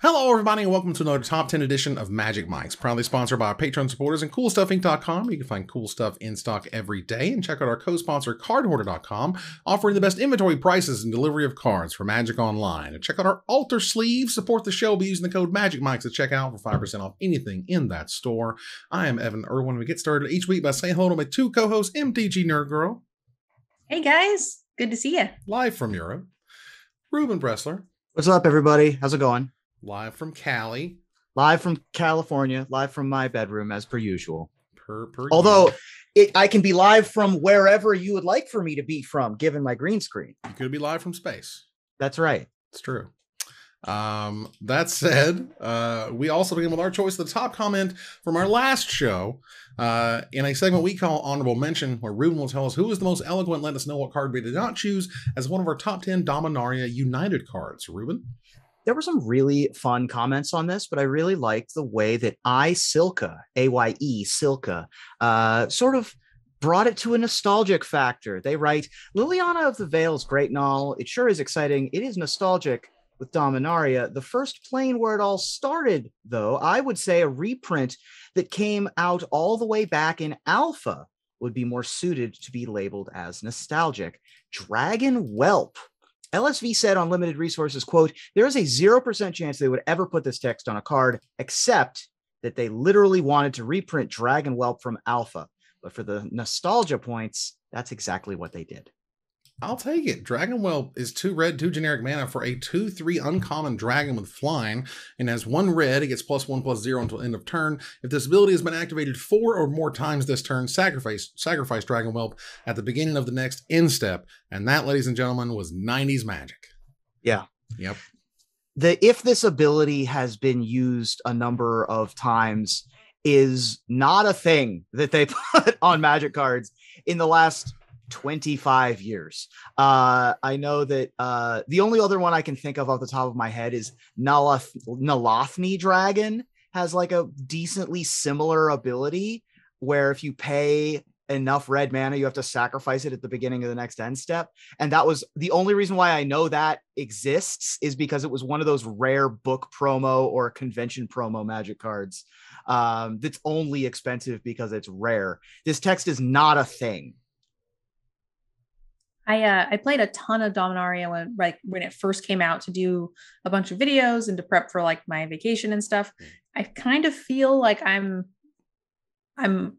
Hello, everybody, and welcome to another Top 10 edition of Magic Mics, proudly sponsored by our Patreon supporters and CoolStuffInc.com. You can find cool stuff in stock every day, and check out our co-sponsor, CardHoarder.com, offering the best inventory prices and delivery of cards for Magic Online. And check out our Altar Sleeve. Support the show by using the code MAGICMICS at checkout for 5% off anything in that store. I am Evan Irwin. We get started each week by saying hello to my two co-hosts, MTG Nerd Girl. Hey, guys. Good to see you. Live from Europe, Ruben Bressler. What's up, everybody? How's it going? Live from Cali. Live from California, live from my bedroom as per usual. Although I can be live from wherever you would like for me to be from, given my green screen. You could be live from space. That's right. It's true. That said, we also begin with our choice of the top comment from our last show in a segment we call Honorable Mention, where Ruben will tell us who is the most eloquent, let us know what card we did not choose as one of our top 10 Dominaria United cards. Ruben? There were some really fun comments on this, but I really liked the way that Silka, A-Y-E, Silka, sort of brought it to a nostalgic factor. They write, Liliana of the Veil is great and all. It sure is exciting. It is nostalgic with Dominaria. The first plane where it all started, though, I would say a reprint that came out all the way back in Alpha would be more suited to be labeled as nostalgic. Dragon Whelp. LSV said on Limited Resources, quote, there is a 0% chance they would ever put this text on a card, except that they literally wanted to reprint Dragon Whelp from Alpha. But for the nostalgia points, that's exactly what they did. I'll take it. Dragon Whelp is 2 red, 2 generic mana for a 2/3 uncommon dragon with flying, and has 1 red. It gets +1/+0 until end of turn. If this ability has been activated 4 or more times this turn, sacrifice Dragon Whelp at the beginning of the next end step. And that, ladies and gentlemen, was 90s Magic. Yeah. Yep. If this ability has been used a number of times is not a thing that they put on Magic cards in the last 25 years. I know that the only other one I can think of off the top of my head is Nalathni Dragon has like a decently similar ability where if you pay enough red mana, you have to sacrifice it at the beginning of the next end step. And that was the only reason why I know that exists, is because it was one of those rare book promo or convention promo Magic cards that's only expensive because it's rare. This text is not a thing. I played a ton of Dominaria when it first came out to do a bunch of videos and to prep for like my vacation and stuff. I kind of feel like I'm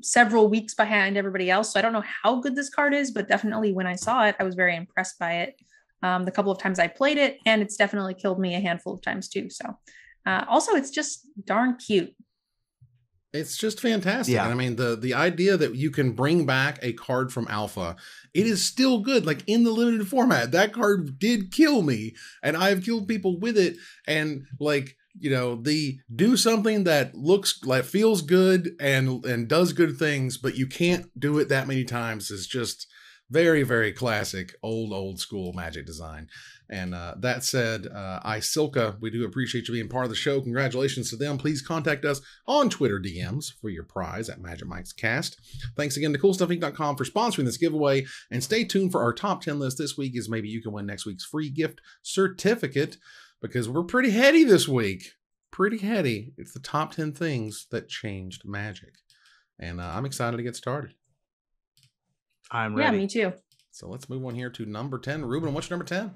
several weeks behind everybody else. So I don't know how good this card is, but definitely when I saw it, I was very impressed by it. The couple of times I played it, and it's definitely killed me a handful of times too. So also it's just darn cute. It's just fantastic. Yeah. I mean, the idea that you can bring back a card from Alpha, it is still good. Like in the limited format, that card did kill me, and I've killed people with it. And like, you know, the do something that looks like feels good and does good things, but you can't do it that many times is just very, very classic old school Magic design. And that said, Silka, we do appreciate you being part of the show. Congratulations to them. Please contact us on Twitter DMs for your prize at Magic Mike's Cast. Thanks again to CoolStuffInc.com for sponsoring this giveaway. And stay tuned for our top 10 list this week, as maybe you can win next week's free gift certificate, because we're pretty heady this week. Pretty heady. It's the top 10 things that changed Magic. And I'm excited to get started. I'm ready. Yeah, me too. So let's move on here to number 10. Ruben, what's your number 10?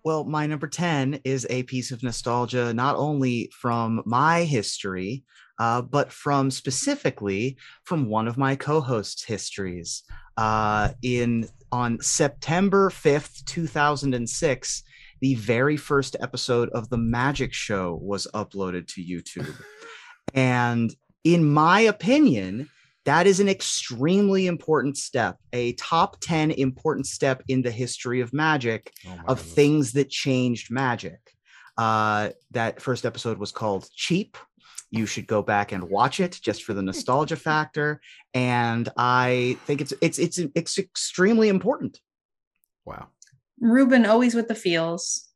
Well, my number 10 is a piece of nostalgia, not only from my history, but from specifically from one of my co-hosts' histories. On September 5th, 2006, the very first episode of The Magic Show was uploaded to YouTube. And in my opinion, that is an extremely important step, a top 10 important step in the history of Magic, of things that changed Magic. That first episode was called Cheap. You should go back and watch it just for the nostalgia factor. And I think it's extremely important. Wow. Ruben, always with the feels.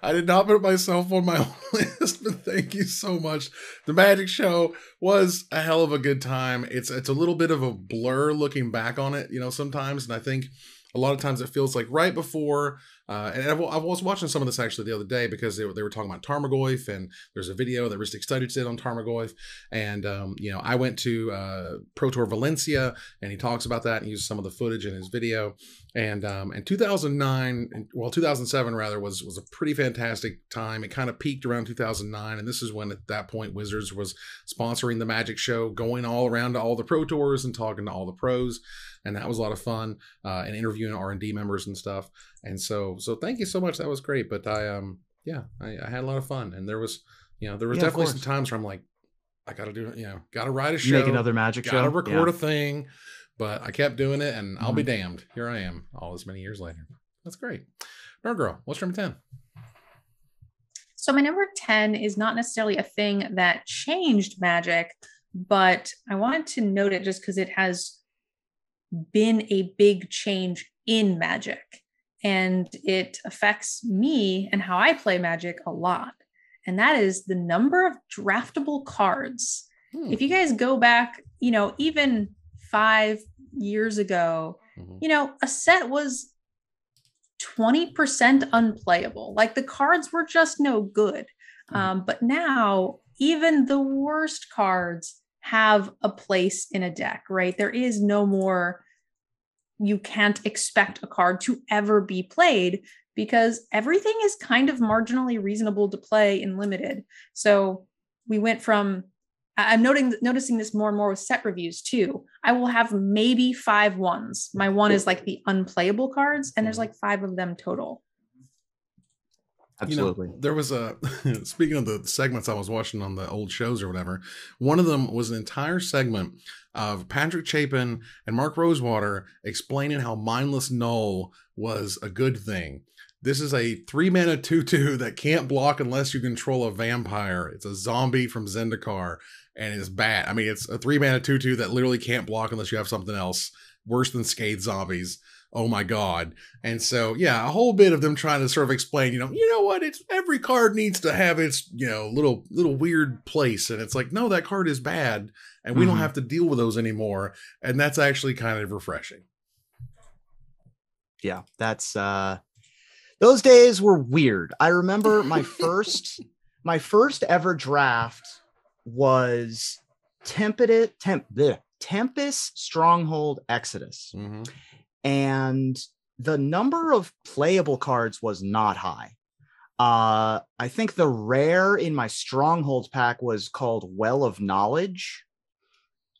I did not put myself on my list, but thank you so much. The Magic Show was a hell of a good time. It's a little bit of a blur looking back on it, you know, sometimes. And I think a lot of times it feels like right before And I was watching some of this actually the other day because they were talking about Tarmogoyf, and there's a video that Ristic Studied did on Tarmogoyf. And, I went to Pro Tour Valencia, and he talks about that and uses some of the footage in his video. And 2007 rather, was a pretty fantastic time. It kind of peaked around 2009. And this is when at that point Wizards was sponsoring the Magic Show, going all around to all the Pro Tours and talking to all the pros. And that was a lot of fun, and interviewing R&D members and stuff. And so thank you so much. That was great. But I had a lot of fun. And there was definitely some times where I'm like, I got to do it, got to write a show, make another Magic show, got to record a thing. But I kept doing it, and I'll be damned. Here I am, all this many years later. That's great. Nerd Girl, what's your number 10? So my number 10 is not necessarily a thing that changed Magic, but I wanted to note it just because it has been a big change in Magic, and it affects me and how I play Magic a lot. And that is the number of draftable cards. If you guys go back, even 5 years ago, a set was 20% unplayable. Like the cards were just no good. But now even the worst cards have a place in a deck, right? There is no more, you can't expect a card to ever be played because everything is kind of marginally reasonable to play in limited. So we went from, I'm noticing this more and more with set reviews too. I will have maybe 5 ones. My one is like the unplayable cards, and there's like 5 of them total. Absolutely. There was speaking of the segments I was watching on the old shows or whatever, one of them was an entire segment of Patrick Chapin and Mark Rosewater explaining how Mindless Null was a good thing. This is a 3-mana 2/2 that can't block unless you control a vampire. It's a zombie from Zendikar, and it's bad. I mean, it's a 3-mana 2/2 that literally can't block unless you have something else. Worse than Scathe Zombies. Oh my God. And so, yeah, a whole bit of them trying to sort of explain, you know what? It's every card needs to have its, little weird place. And it's like, no, that card is bad, and we don't have to deal with those anymore. And that's actually kind of refreshing. Yeah, that's those days were weird. I remember my first ever draft was Tempest Stronghold Exodus. And the number of playable cards was not high. I think the rare in my Strongholds pack was called Well of Knowledge.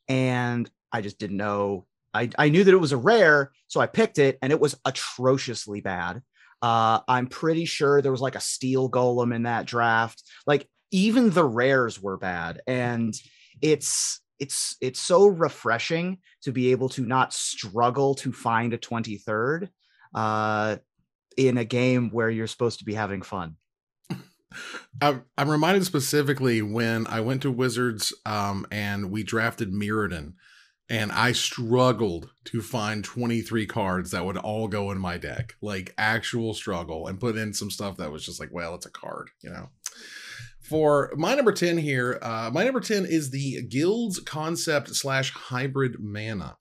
And I just didn't know. I knew that it was a rare, so I picked it, and it was atrociously bad. I'm pretty sure there was like a steel golem in that draft. Like even the rares were bad. And it's so refreshing to be able to not struggle to find a 23rd in a game where you're supposed to be having fun. I'm reminded specifically when I went to Wizards and we drafted Mirrodin, and I struggled to find 23 cards that would all go in my deck, like actual struggle, and put in some stuff that was just like, well, it's a card, For my number 10 here, my number 10 is the Guilds Concept / Hybrid Mana.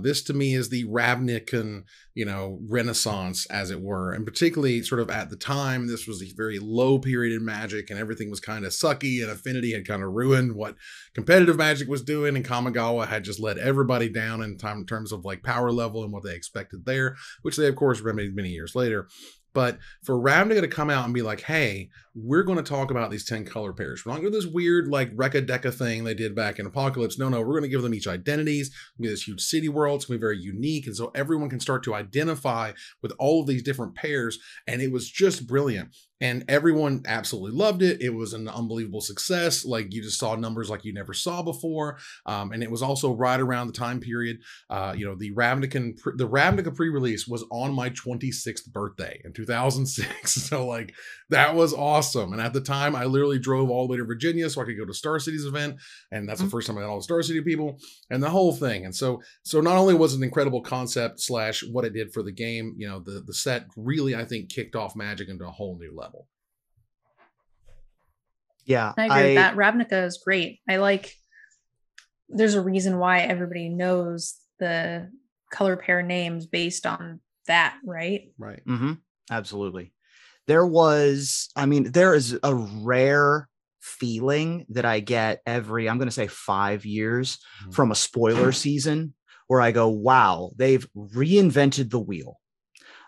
This to me is the Ravnican, renaissance, as it were. And particularly sort of at the time, this was a very low period in Magic, and everything was kind of sucky, and Affinity had kind of ruined what competitive Magic was doing, and Kamigawa had just let everybody down in terms of like power level and what they expected there, which they of course remedied many years later. But for Ravnica to come out and be like, hey, we're going to talk about these 10 color pairs. We're not going to do this weird like Rekka Dekka thing they did back in Apocalypse. No, we're going to give them each identities. We're going to be this huge city world. It's going to be very unique. And so everyone can start to identify with all of these different pairs. And it was just brilliant. And everyone absolutely loved it. It was an unbelievable success. Like you just saw numbers like you never saw before. And it was also right around the time period. The Ravnica pre-release was on my 26th birthday in 2006. So like that was awesome. And at the time I literally drove all the way to Virginia so I could go to Star City's event. And that's the first time I met all the Star City people and the whole thing. And so not only was it an incredible concept / what it did for the game, the set really, I think, kicked off Magic into a whole new level. Yeah, I agree with that. Ravnica is great. There's a reason why everybody knows the color pair names based on that, right? Right. Mm-hmm. Absolutely. There is a rare feeling that I get every, I'm going to say 5 years from a spoiler season where I go, wow, they've reinvented the wheel.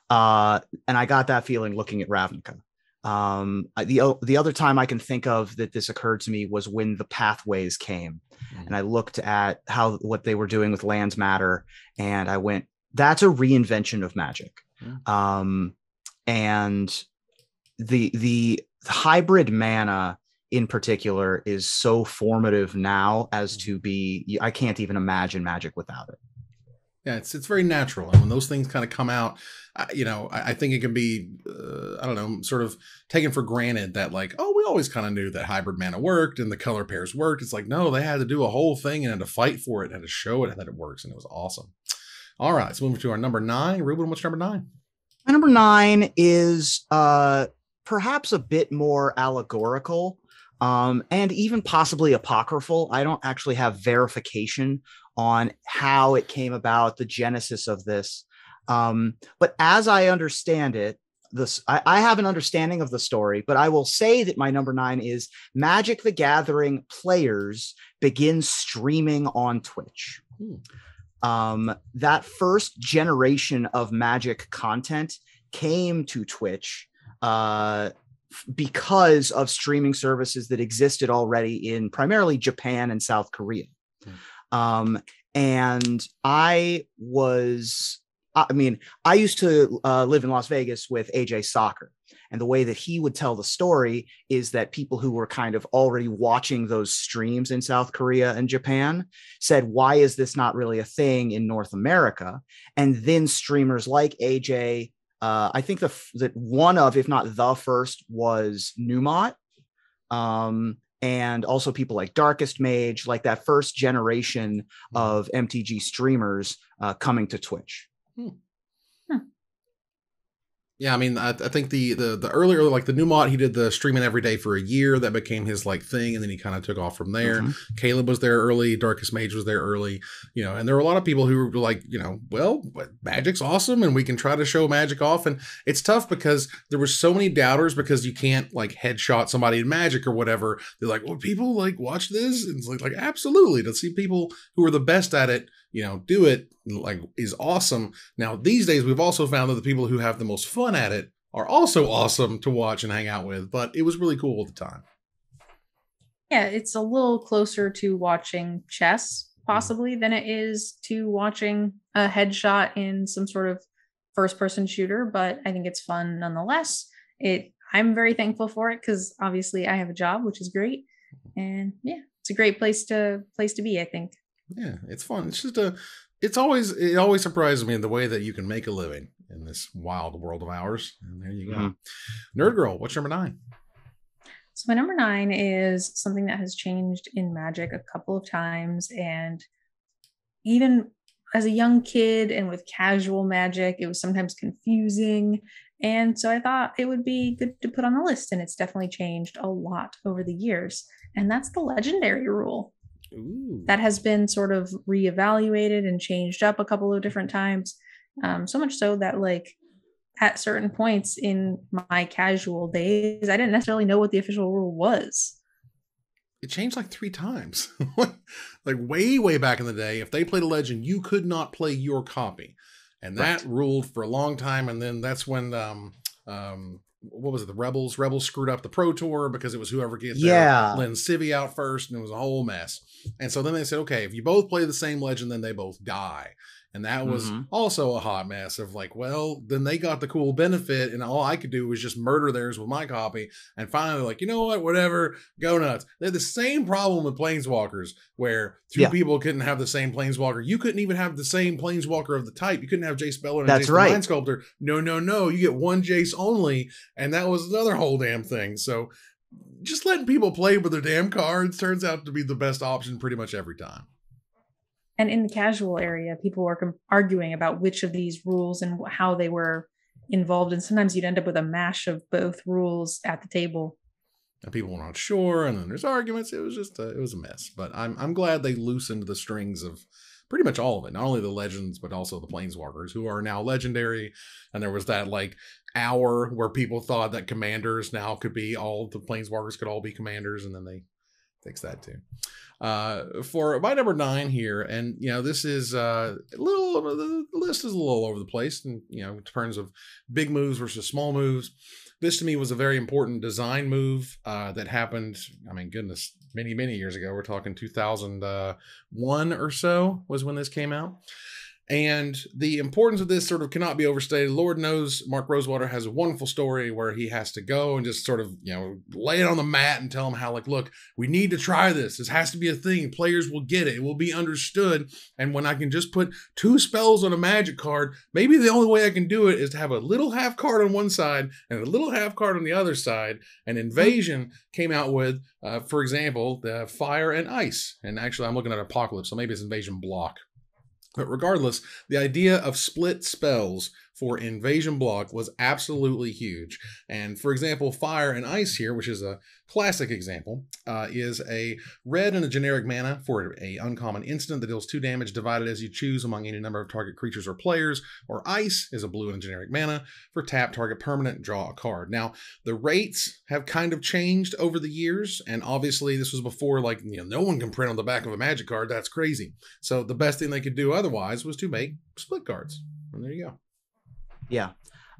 And I got that feeling looking at Ravnica. The other time I can think of that this occurred to me was when the Pathways came, and I looked at what they were doing with Lands Matter, and I went, that's a reinvention of Magic. And the hybrid mana in particular is so formative now as to be, I can't even imagine Magic without it. Yeah, it's very natural. And when those things kind of come out, I think it can be, I don't know, sort of taken for granted that like, oh, we always kind of knew that hybrid mana worked and the color pairs worked. It's like, no, they had to do a whole thing and had to fight for it, had to show it that it works. And it was awesome. All right, so moving to our number 9. Ruben, what's number 9? My number 9 is perhaps a bit more allegorical and even possibly apocryphal. I don't actually have verification on how it came about, the genesis of this. But as I understand it, I have an understanding of the story, but I will say that my number 9 is Magic the Gathering players begin streaming on Twitch. That first generation of Magic content came to Twitch because of streaming services that existed already in primarily Japan and South Korea. And I used to live in Las Vegas with AJ Soccer. And the way that he would tell the story is that people who were kind of already watching those streams in South Korea and Japan said, why is this not really a thing in North America? And then streamers like AJ, I think that one of, if not the first, was Numot. And also people like Darkest Mage, like that first generation of MTG streamers coming to Twitch. Yeah, I mean, I think the earlier, like the Numot, he did the streaming every day for a year. That became his like thing, and then he kind of took off from there. Caleb was there early. Darkest Mage was there early. And there were a lot of people who were like, well, Magic's awesome, and we can try to show Magic off. And it's tough because there were so many doubters because you can't like headshot somebody in Magic or whatever. They're like, well, people like watch this, and it's like absolutely, to see people who are the best at it, do it, like, is awesome. Now, these days, we've also found that the people who have the most fun at it are also awesome to watch and hang out with, but it was really cool at the time. Yeah, it's a little closer to watching chess, possibly, than it is to watching a headshot in some sort of first-person shooter, but I think it's fun nonetheless. I'm very thankful for it because obviously I have a job, which is great. And yeah, it's a great place to be, I think. Yeah, it's fun. It's just it always surprises me in the way that you can make a living in this wild world of ours. And there you go. Nerd Girl, what's number 9? So my number 9 is something that has changed in Magic a couple of times. And even as a young kid and with casual Magic, it was sometimes confusing. And so I thought it would be good to put on the list. And it's definitely changed a lot over the years. And that's the Legendary rule. Ooh. That has been sort of reevaluated and changed up a couple of different times. So much so that like at certain points in my casual days, I didn't necessarily know what the official rule was. It changed like 3 times. Like way back in the day, if they played a legend, you could not play your copy. And that ruled for a long time. And then that's when what was it? The Rebels screwed up the Pro Tour because it was whoever gets Lynn Civi out first, and it was a whole mess. And so then they said, okay, if you both play the same legend, then they both die. And that was also a hot mess of like, well, then they got the cool benefit, and all I could do was just murder theirs with my copy. And finally, like, you know what, whatever, go nuts. They had the same problem with Planeswalkers, where 2 people couldn't have the same Planeswalker. You couldn't even have the same Planeswalker of the type. You couldn't have Jace Bellow and Jace the Mind Sculptor. No. You get one Jace only. And that was another whole damn thing. So just letting people play with their damn cards turns out to be the best option pretty much every time. And in the casual area, people were arguing about which of these rules and how they were involved. And sometimes you'd end up with a mash of both rules at the table. And people were not sure. And then there's arguments. It was just it was a mess. But I'm glad they loosened the strings of pretty much all of it, not only the legends, but also the planeswalkers, who are now legendary. And there was that like hour where people thought that commanders now could be all the planeswalkers could all be commanders, and then they fixed that too. For my number 9 here, and this is a little, the list is a little all over the place, and in terms of big moves versus small moves. This to me was a very important design move that happened, I mean, goodness, many, many years ago. We're talking 2001 or so was when this came out. And the importance of this sort of cannot be overstated. Lord knows Mark Rosewater has a wonderful story where he has to go and just sort of, lay it on the mat and tell them how, like, look, we need to try this. This has to be a thing. Players will get it. It will be understood. And when I can just put 2 spells on a magic card, maybe the only way I can do it is to have a little half card on one side and a little half card on the other side. And Invasion came out with, for example, the Fire and Ice. And actually, I'm looking at Apocalypse, so maybe it's Invasion Block. But regardless, the idea of split spells for Invasion Block was absolutely huge. And for example, Fire and Ice here, which is a classic example, is a red and a generic mana for a uncommon instant that deals 2 damage divided as you choose among any number of target creatures or players. Or Ice is a blue and a generic mana for tap target permanent, draw a card. Now, the rates have kind of changed over the years, and obviously this was before, like, no one can print on the back of a Magic card. That's crazy. So the best thing they could do otherwise was to make split cards. And there you go. Yeah.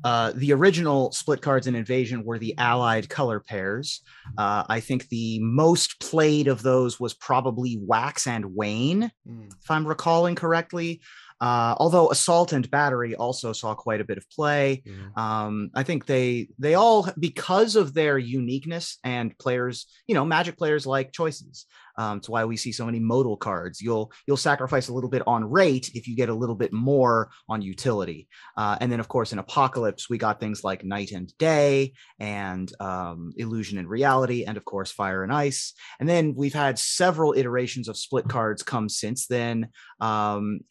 The original split cards in Invasion were the allied color pairs. I think the most played of those was probably Wax and Wane, if I'm recalling correctly. Although Assault and Battery also saw quite a bit of play. I think they all, because of their uniqueness, and players, Magic players like choices. It's why we see so many modal cards. You'll sacrifice a little bit on rate if you get a little bit more on utility. And then, of course, in Apocalypse, we got things like Night and Day and Illusion and Reality, and of course, Fire and Ice. And then we've had several iterations of split cards come since then.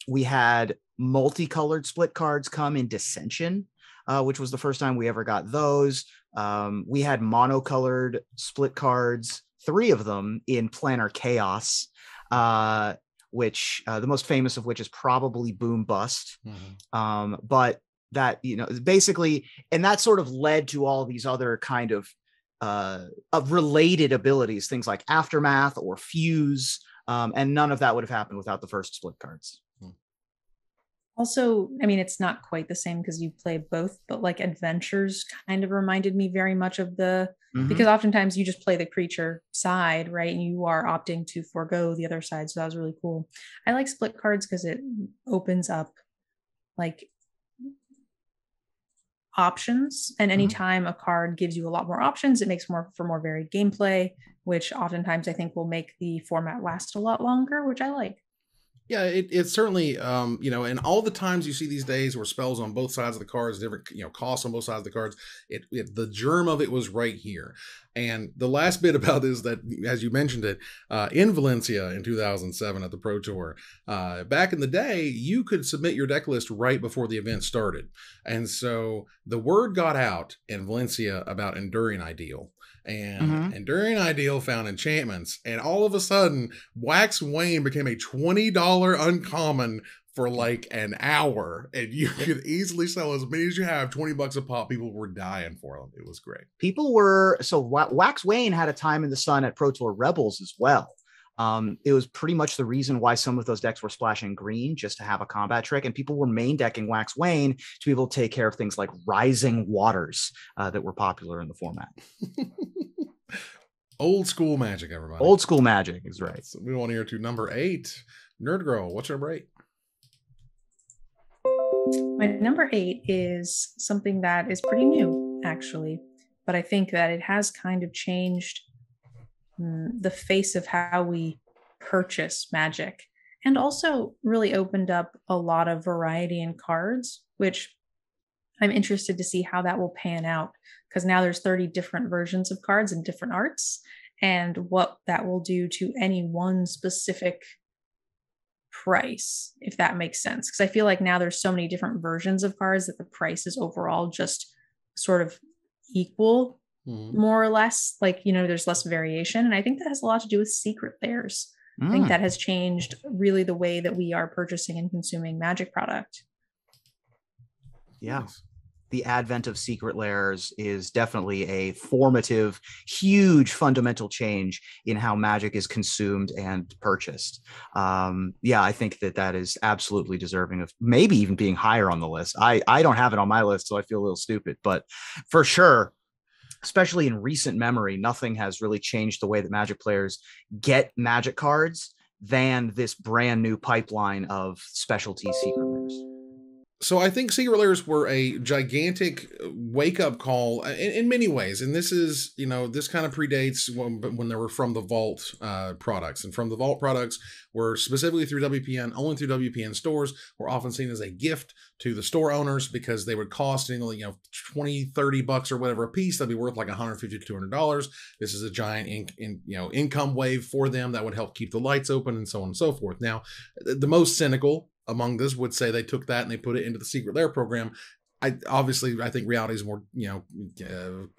We had multicolored split cards come in Dissension, which was the first time we ever got those. We had monocolored split cards, 3 of them in Planar Chaos, which the most famous of which is probably Boom Bust. But that, basically, and that sort of led to all these other kind of related abilities, things like Aftermath or Fuse, and none of that would have happened without the first split cards. Also, I mean, it's not quite the same because you play both, but like Adventures kind of reminded me very much of because oftentimes you just play the creature side, right? And you are opting to forego the other side. So that was really cool. I like split cards because it opens up like options. And anytime a card gives you a lot more options, it makes for more varied gameplay, which oftentimes I think will make the format last a lot longer, which I like. Yeah, it's certainly, and all the times you see these days where spells on both sides of the cards, different, costs on both sides of the cards, the germ of it was right here. And the last bit about this, that, as you mentioned it, in Valencia in 2007 at the Pro Tour, back in the day, you could submit your deck list right before the event started. And so the word got out in Valencia about Enduring Ideal. And Enduring Ideal found enchantments, and all of a sudden, Wax Wane became a $20 uncommon for like an hour, and you could easily sell as many as you have, $20 a pop. People were dying for them. It was great. Wax Wane had a time in the sun at Pro Tour Rebels as well. It was pretty much the reason why some of those decks were splashing green, just to have a combat trick, and people were main decking Wax Wane to be able to take care of things like Rising Waters that were popular in the format. Old school Magic, everybody. Old school Magic is right. So we want to hear to number 8. Nerd Girl, what's your number 8? My number 8 is something that is pretty new, actually, but I think that it has kind of changed the face of how we purchase Magic, and also really opened up a lot of variety in cards, which I'm interested to see how that will pan out, because now there's 30 different versions of cards and different arts, and what that will do to any one specific price, if that makes sense. Because I feel like now there's so many different versions of cards that the price is overall just sort of equal, more or less. Like, there's less variation. And I think that has a lot to do with secret layers. I think that has changed really the way that we are purchasing and consuming Magic product. Yeah. The advent of secret lairs is definitely a formative, huge fundamental change in how Magic is consumed and purchased. Yeah, I think that is absolutely deserving of maybe even being higher on the list. I don't have it on my list, so I feel a little stupid, but for sure, especially in recent memory, nothing has really changed the way that Magic players get Magic cards than this brand new pipeline of specialty secret lairs. So I think secret lairs were a gigantic wake-up call in many ways. And this is, this kind of predates when they were From the Vault products. And From the Vault products were specifically through WPN, only through WPN stores, were often seen as a gift to the store owners because they would cost, $20-$30 or whatever a piece. That'd be worth like $150 to $200. This is a giant income wave for them that would help keep the lights open and so on and so forth. Now, the most cynical among this would say they took that and they put it into the secret lair program. I think reality is more,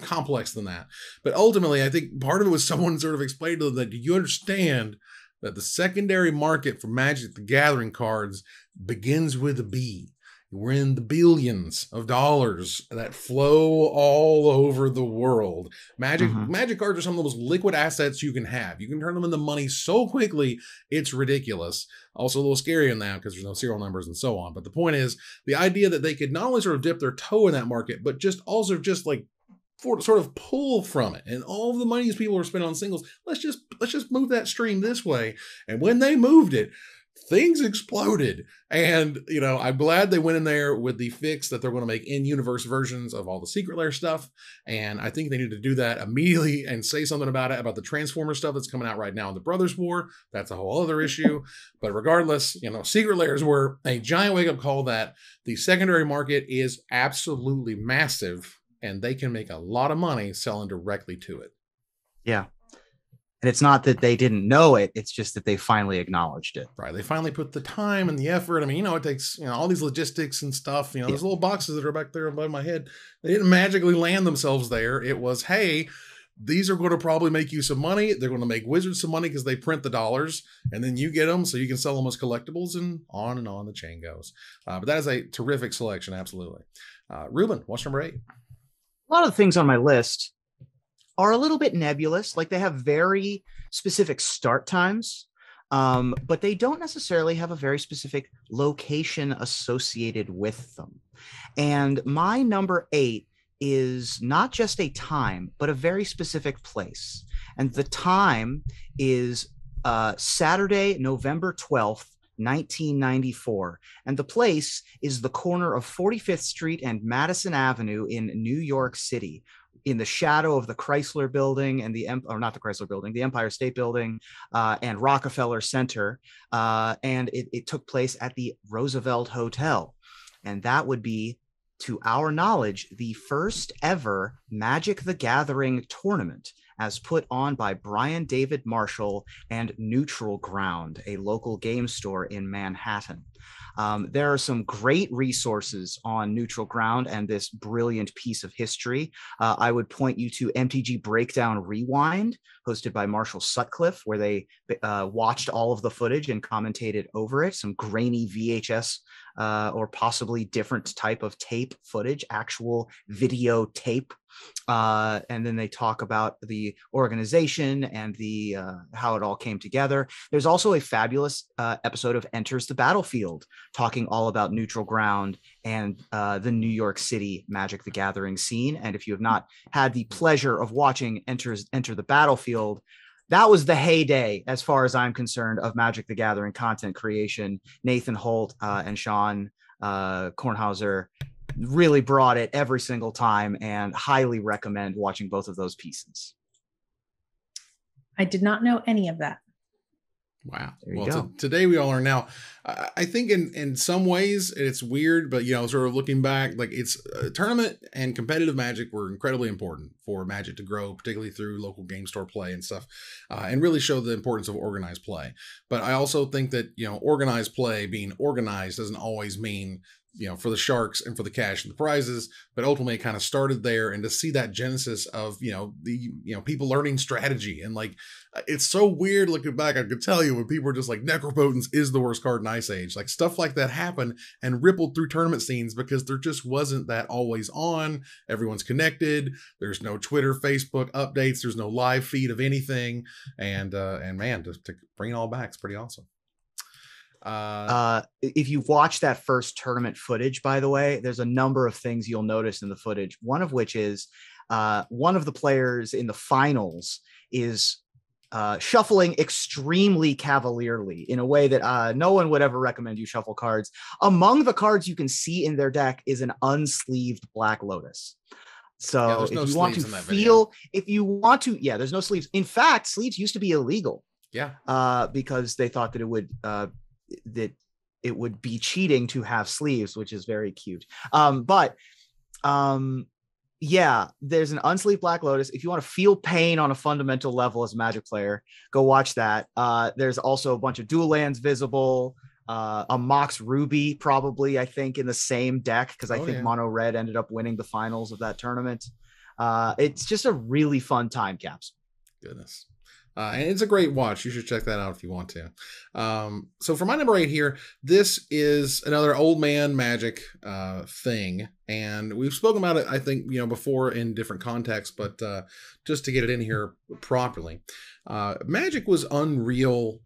complex than that. But ultimately, I think part of it was someone sort of explained to them that, do you understand that the secondary market for Magic the Gathering cards begins with a B? We're in the billions of dollars that flow all over the world. Magic cards are some of the most liquid assets you can have. You can turn them into money so quickly, it's ridiculous. Also a little scary in that because there's no serial numbers and so on. But the point is, the idea that they could not only sort of dip their toe in that market, but also like sort of pull from it. And all of the money these people are spending on singles, let's just move that stream this way. And when they moved it, things exploded. And, I'm glad they went in there with the fix that they're going to make in-universe versions of all the secret lair stuff. And I think they need to do that immediately and say something about it, about the Transformer stuff that's coming out right now in the Brothers War. That's a whole other issue. But regardless, secret lairs were a giant wake-up call that the secondary market is absolutely massive and they can make a lot of money selling directly to it. Yeah. And it's not that they didn't know it. It's just that they finally acknowledged it. Right. They finally put the time and the effort. I mean, it takes, all these logistics and stuff, those little boxes that are back there above my head. They didn't magically land themselves there. It was, hey, these are going to probably make you some money. They're going to make Wizards some money because they print the dollars and then you get them so you can sell them as collectibles and on the chain goes. But that is a terrific selection. Absolutely. Ruben, what's number 8? A lot of the things on my list are a little bit nebulous. Like they have very specific start times, but they don't necessarily have a very specific location associated with them. And my number 8 is not just a time, but a very specific place. And the time is Saturday, November 12th, 1994. And the place is the corner of 45th Street and Madison Avenue in New York City, in the shadow of the Chrysler Building and the Empire State Building and Rockefeller Center. And it took place at the Roosevelt Hotel. And that would be, to our knowledge, the first ever Magic the Gathering tournament as put on by Brian David Marshall and Neutral Ground, a local game store in Manhattan. There are some great resources on Neutral Ground and this brilliant piece of history. I would point you to MTG Breakdown Rewind, hosted by Marshall Sutcliffe, where they watched all of the footage and commentated over it. Some grainy VHS or possibly different type of tape footage, actual video tape. And then they talk about the organization and the how it all came together. There's also a fabulous episode of Enters the Battlefield, talking all about Neutral Ground and the New York City Magic the Gathering scene. And if you have not had the pleasure of watching Enter the Battlefield, that was the heyday, as far as I'm concerned, of Magic the Gathering content creation. Nathan Holt and Sean Kornhauser really brought it every single time, and highly recommend watching both of those pieces. I did not know any of that. Wow. Well, today we all are now. I think in some ways it's weird, but sort of looking back, like it's tournament and competitive Magic were incredibly important for Magic to grow, particularly through local game store play and stuff, and really show the importance of organized play. But I also think that organized play, being organized, doesn't always mean for the sharks and for the cash and the prizes, but ultimately it kind of started there. And to see that genesis of, the, people learning strategy, and like, it's so weird looking back. I could tell you when people were just like, Necropotence is the worst card in Ice Age, like stuff like that happened and rippled through tournament scenes because there just wasn't that always on. Everyone's connected. There's no Twitter, Facebook updates. There's no live feed of anything. And man, to bring it all back, it's pretty awesome. If you watch that first tournament footage, by the way, there's a number of things you'll notice in the footage. One of which is one of the players in the finals is shuffling extremely cavalierly in a way that no one would ever recommend you shuffle cards. Among the cards you can see in their deck is an unsleeved Black Lotus. So if you want to feel, there's no sleeves. In fact, sleeves used to be illegal. Yeah. Because they thought that it would be cheating to have sleeves, which is very cute. Yeah, there's an unsleeved Black Lotus. If you want to feel pain on a fundamental level as a Magic player, go watch that. There's also a bunch of dual lands visible, a Mox Ruby probably, I think, in the same deck, because I think Mono Red ended up winning the finals of that tournament. It's just a really fun time capsule. Goodness. And it's a great watch. You should check that out if you want to. So for my number 8 here, this is another old man Magic thing. And we've spoken about it, I think, before in different contexts, but just to get it in here properly. Magic was unreal,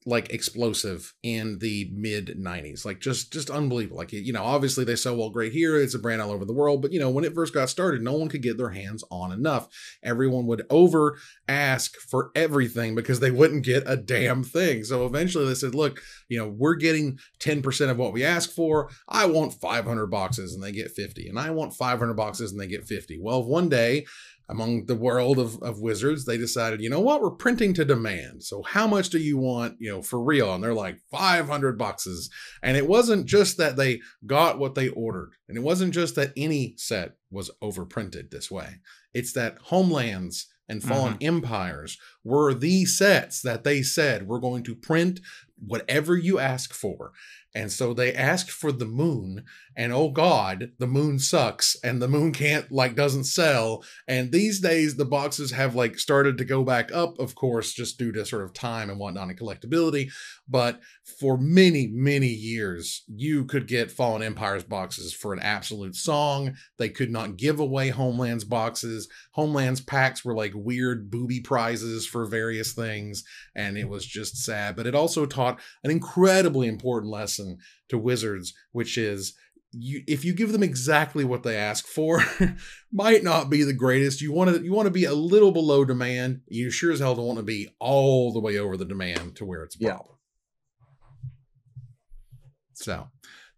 like explosive in the mid 90s, like just unbelievable. Like, obviously they sell well great here. It's a brand all over the world, but when it first got started, no one could get their hands on enough. Everyone would over ask for everything because they wouldn't get a damn thing. So eventually they said, look, we're getting 10% of what we ask for. I want 500 boxes and they get 50. And I want 500 boxes and they get 50. Well, one day, among the world of wizards, they decided, what, we're printing to demand. So how much do you want, for real? And they're like 500 boxes. And it wasn't just that they got what they ordered. And it wasn't just that any set was overprinted this way. It's that Homelands and Fallen Empires were the sets that they said, we're going to print whatever you ask for. And so they asked for the moon, and oh God, the moon sucks and the moon doesn't sell. And these days the boxes have started to go back up, of course, just due to sort of time and whatnot and collectability. But for many, many years, you could get Fallen Empires boxes for an absolute song. They could not give away Homelands boxes. Homelands packs were like weird booby prizes for various things. And it was just sad, but it also taught an incredibly important lesson to wizards, which is if you give them exactly what they ask for, might not be the greatest. You want to be a little below demand. You sure as hell don't want to be all the way over the demand to where it's a problem. So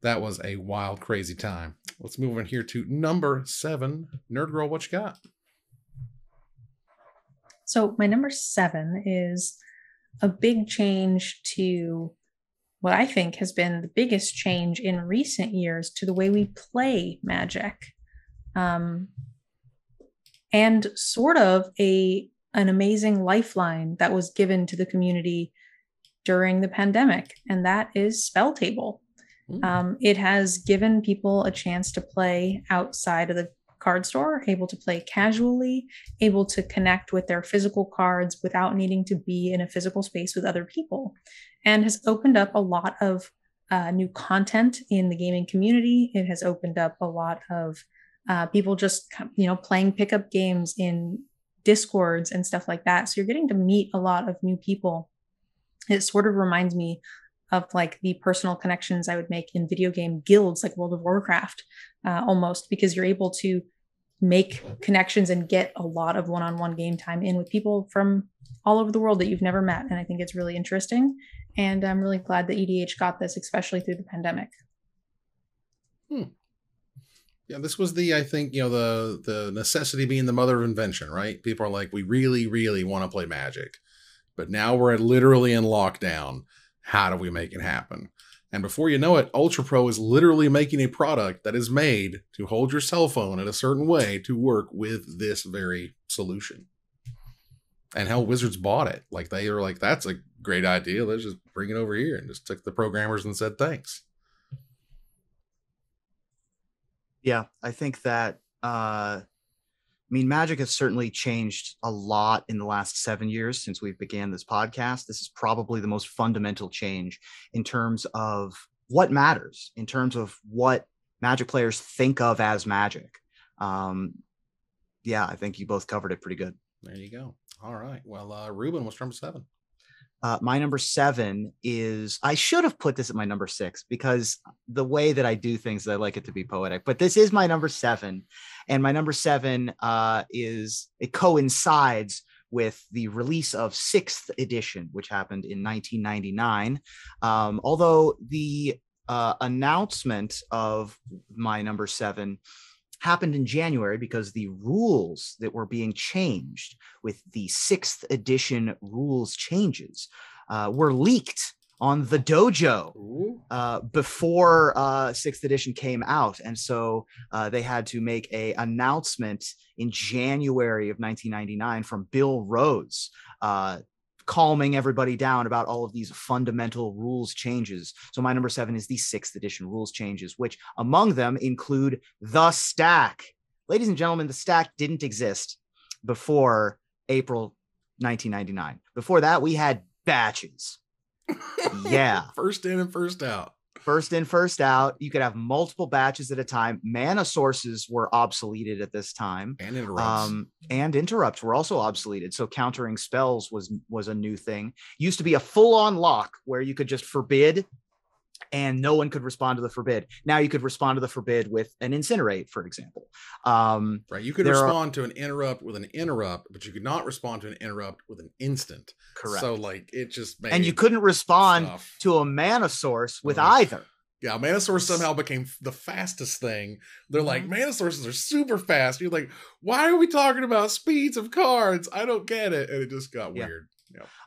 that was a wild, crazy time. Let's move on here to number 7. Nerd Girl, what you got? So my number 7 is a big change to what I think has been the biggest change in recent years to the way we play Magic. And sort of an amazing lifeline that was given to the community during the pandemic, and that is Spell Table. It has given people a chance to play outside of the card store, able to play casually, able to connect with their physical cards without needing to be in a physical space with other people, and has opened up a lot of new content in the gaming community. It has opened up a lot of people just, playing pickup games in Discords and stuff like that. So you're getting to meet a lot of new people. It sort of reminds me of the personal connections I would make in video game guilds like World of Warcraft, almost, because you're able to make connections and get a lot of one-on-one game time in with people from all over the world that you've never met. And I think it's really interesting. And I'm really glad that EDH got this, especially through the pandemic. Yeah, this was I think, the necessity being the mother of invention, right? People are like, we really, really want to play Magic, but now we're literally in lockdown. How do we make it happen? And before you know it, Ultra Pro is literally making a product that is made to hold your cell phone in a certain way to work with this very solution. And hell, Wizards bought it. They were like, that's a great idea. Let's just bring it over here, and just took the programmers and said, thanks. Yeah, I think that I mean, Magic has certainly changed a lot in the last 7 years since we began this podcast. This is probably the most fundamental change in terms of what matters, in terms of what Magic players think of as Magic. Yeah, I think you both covered it pretty good. There you go. All right. Well, Ruben, what's number 7? My number 7 is, I should have put this at my number 6 because the way that I do things, I like it to be poetic, but this is my number 7. And my number 7 it coincides with the release of 6th edition, which happened in 1999. Although the announcement of my number 7 happened in January because the rules that were being changed with the 6th edition rules changes were leaked on the dojo before 6th edition came out. And so they had to make an announcement in January of 1999 from Bill Rhodes, calming everybody down about all of these fundamental rules changes. So my number 7 is the 6th edition rules changes, which among them include the stack. Ladies and gentlemen, the stack didn't exist before April 1999. Before that, we had batches. Yeah. First in and first out. First in, first out. You could have multiple batches at a time. Mana sources were obsoleted at this time. And interrupts. And interrupts were also obsoleted. So countering spells was a new thing. Used to be a full-on lock where you could just forbid and no one could respond to the forbid. Now you could respond to the forbid with an incinerate, for example. Right. You could respond to an interrupt with an interrupt, but you could not respond to an interrupt with an instant. Correct. So like it just made and you couldn't respond to a mana source with either. Yeah, mana source somehow became the fastest thing. They're like, mana sources are super fast. You're like, why are we talking about speeds of cards? I don't get it. And it just got weird.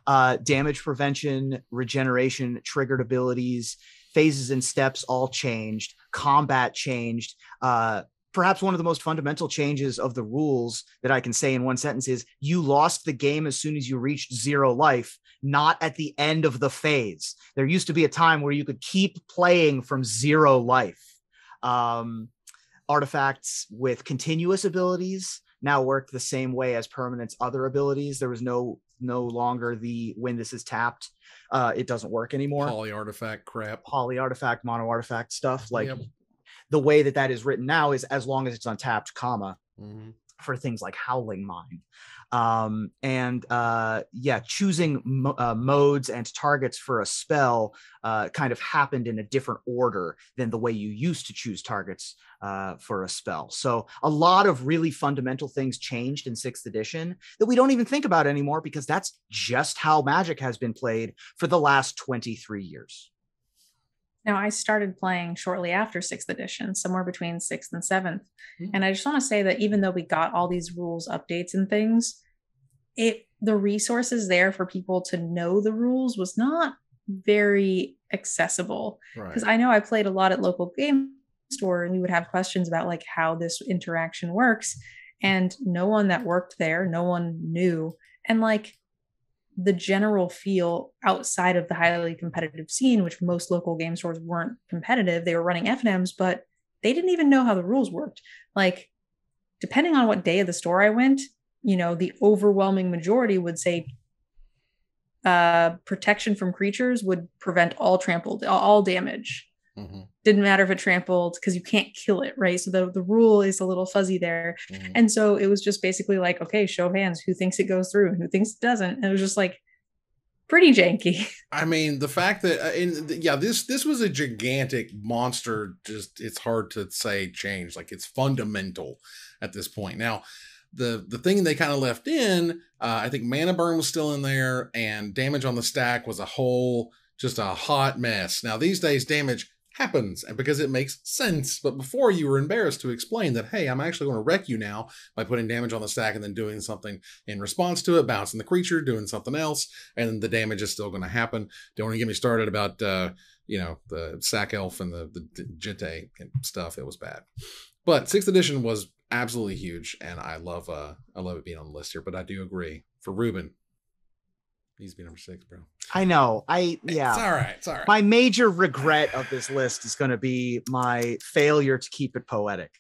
Yeah. Damage prevention, regeneration, triggered abilities, phases and steps all changed. Combat changed. Perhaps one of the most fundamental changes of the rules that I can say in one sentence is you lost the game as soon as you reached 0 life, not at the end of the phase. There used to be a time where you could keep playing from 0 life. Artifacts with continuous abilities now work the same way as permanent's other abilities. There was no longer the when this is tapped, it doesn't work anymore. Poly artifact crap. Poly artifact, mono artifact stuff. Like the way that is written now is as long as it's untapped, comma, for things like Howling Mine. Choosing modes and targets for a spell kind of happened in a different order than the way you used to choose targets for a spell. So a lot of really fundamental things changed in 6th edition that we don't even think about anymore because that's just how Magic has been played for the last 23 years. Now, I started playing shortly after 6th edition, somewhere between 6th and 7th. And I just want to say that even though we got all these rules updates and things, the resources there for people to know the rules was not very accessible. Because I know I played a lot at local game store and we would have questions about like how this interaction works. And no one that worked there, no one knew. And like, the general feel outside of the highly competitive scene, which most local game stores weren't competitive. They were running FNMs, but they didn't even know how the rules worked. Like, depending on what day of the store I went, the overwhelming majority would say protection from creatures would prevent all damage. Didn't matter if it trampled because you can't kill it, right? So the rule is a little fuzzy there. And so it was just basically like, okay, show of hands, who thinks it goes through and who thinks it doesn't. And it was just like pretty janky. I mean, the fact that this was a gigantic monster. Just it's hard to say change. Like it's fundamental at this point. Now, the thing they kind of left in, I think mana burn was still in there, and damage on the stack was just a hot mess. Now these days, damage happens and because it makes sense. But before you were embarrassed to explain that, hey, I'm actually going to wreck you now by putting damage on the stack and then doing something in response to it, bouncing the creature, doing something else, and the damage is still going to happen. Don't want to get me started about the sack elf and the Jite and stuff. It was bad. But 6th edition was absolutely huge, and I love it being on the list here. But I do agree for Ruben, needs to be number 6, bro. I know. It's all right. It's all right. My major regret of this list is going to be my failure to keep it poetic.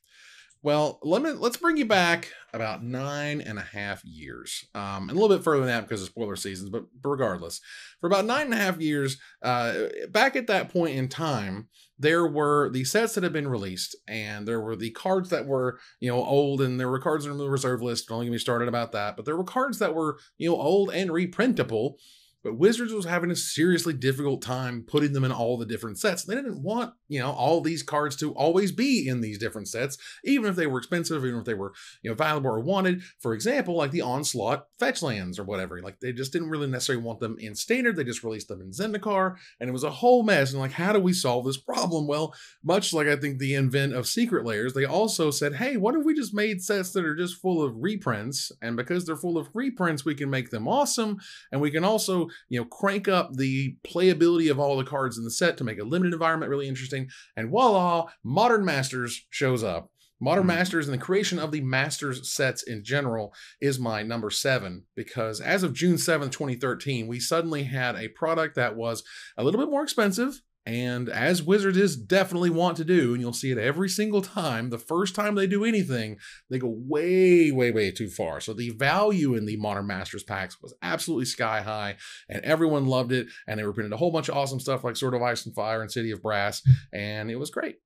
Well, let's bring you back about 9.5 years, and a little bit further than that because of spoiler seasons. But regardless, for about 9.5 years, back at that point in time, there were the sets that had been released, and there were the cards that were old, and there were cards on the reserve list. Don't get me started about that. But there were cards that were old and reprintable. But Wizards was having a seriously difficult time putting them in all the different sets. They didn't want, all these cards to always be in these different sets, even if they were expensive, even if they were, valuable or wanted. For example, like the Onslaught fetch lands or whatever. Like they just didn't really necessarily want them in Standard. They just released them in Zendikar, and it was a whole mess. And like, how do we solve this problem? Well, much like I think the invent of Secret Layers, they also said, hey, what if we just made sets that are just full of reprints? And because they're full of reprints, we can make them awesome, and we can also crank up the playability of all the cards in the set to make a limited environment really interesting. And voila, Modern Masters shows up. Modern Masters and the creation of the Masters sets in general is my number 7, because as of June 7th, 2013, we suddenly had a product that was a little bit more expensive. And as Wizards is definitely want to do, and you'll see it every single time, the first time they do anything, they go way, way, way too far. So the value in the Modern Masters packs was absolutely sky high, and everyone loved it. And they reprinted a whole bunch of awesome stuff like Sword of Ice and Fire and City of Brass, and it was great.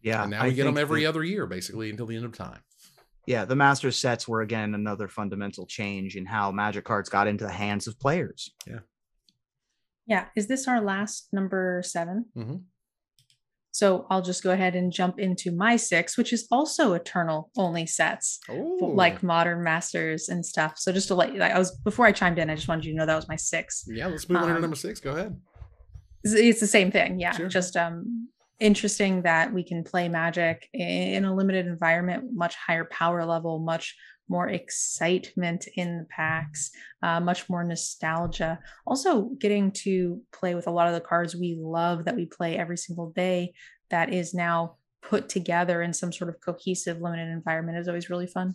Yeah. And now we get them every other year, basically, until the end of time. Yeah, the Masters sets were, again, another fundamental change in how Magic cards got into the hands of players. Yeah. Yeah. Is this our last number 7? Mm-hmm. So I'll just go ahead and jump into my 6, which is also Eternal only sets, like Modern Masters and stuff. So just to let you, before I chimed in, I just wanted you to know that was my 6. Yeah, let's move on to number 6. Go ahead. It's the same thing. Yeah. Sure. Just interesting that we can play Magic in a limited environment, much higher power level, much more excitement in the packs, much more nostalgia. Also getting to play with a lot of the cards we love that we play every single day that is now put together in some sort of cohesive limited environment is always really fun.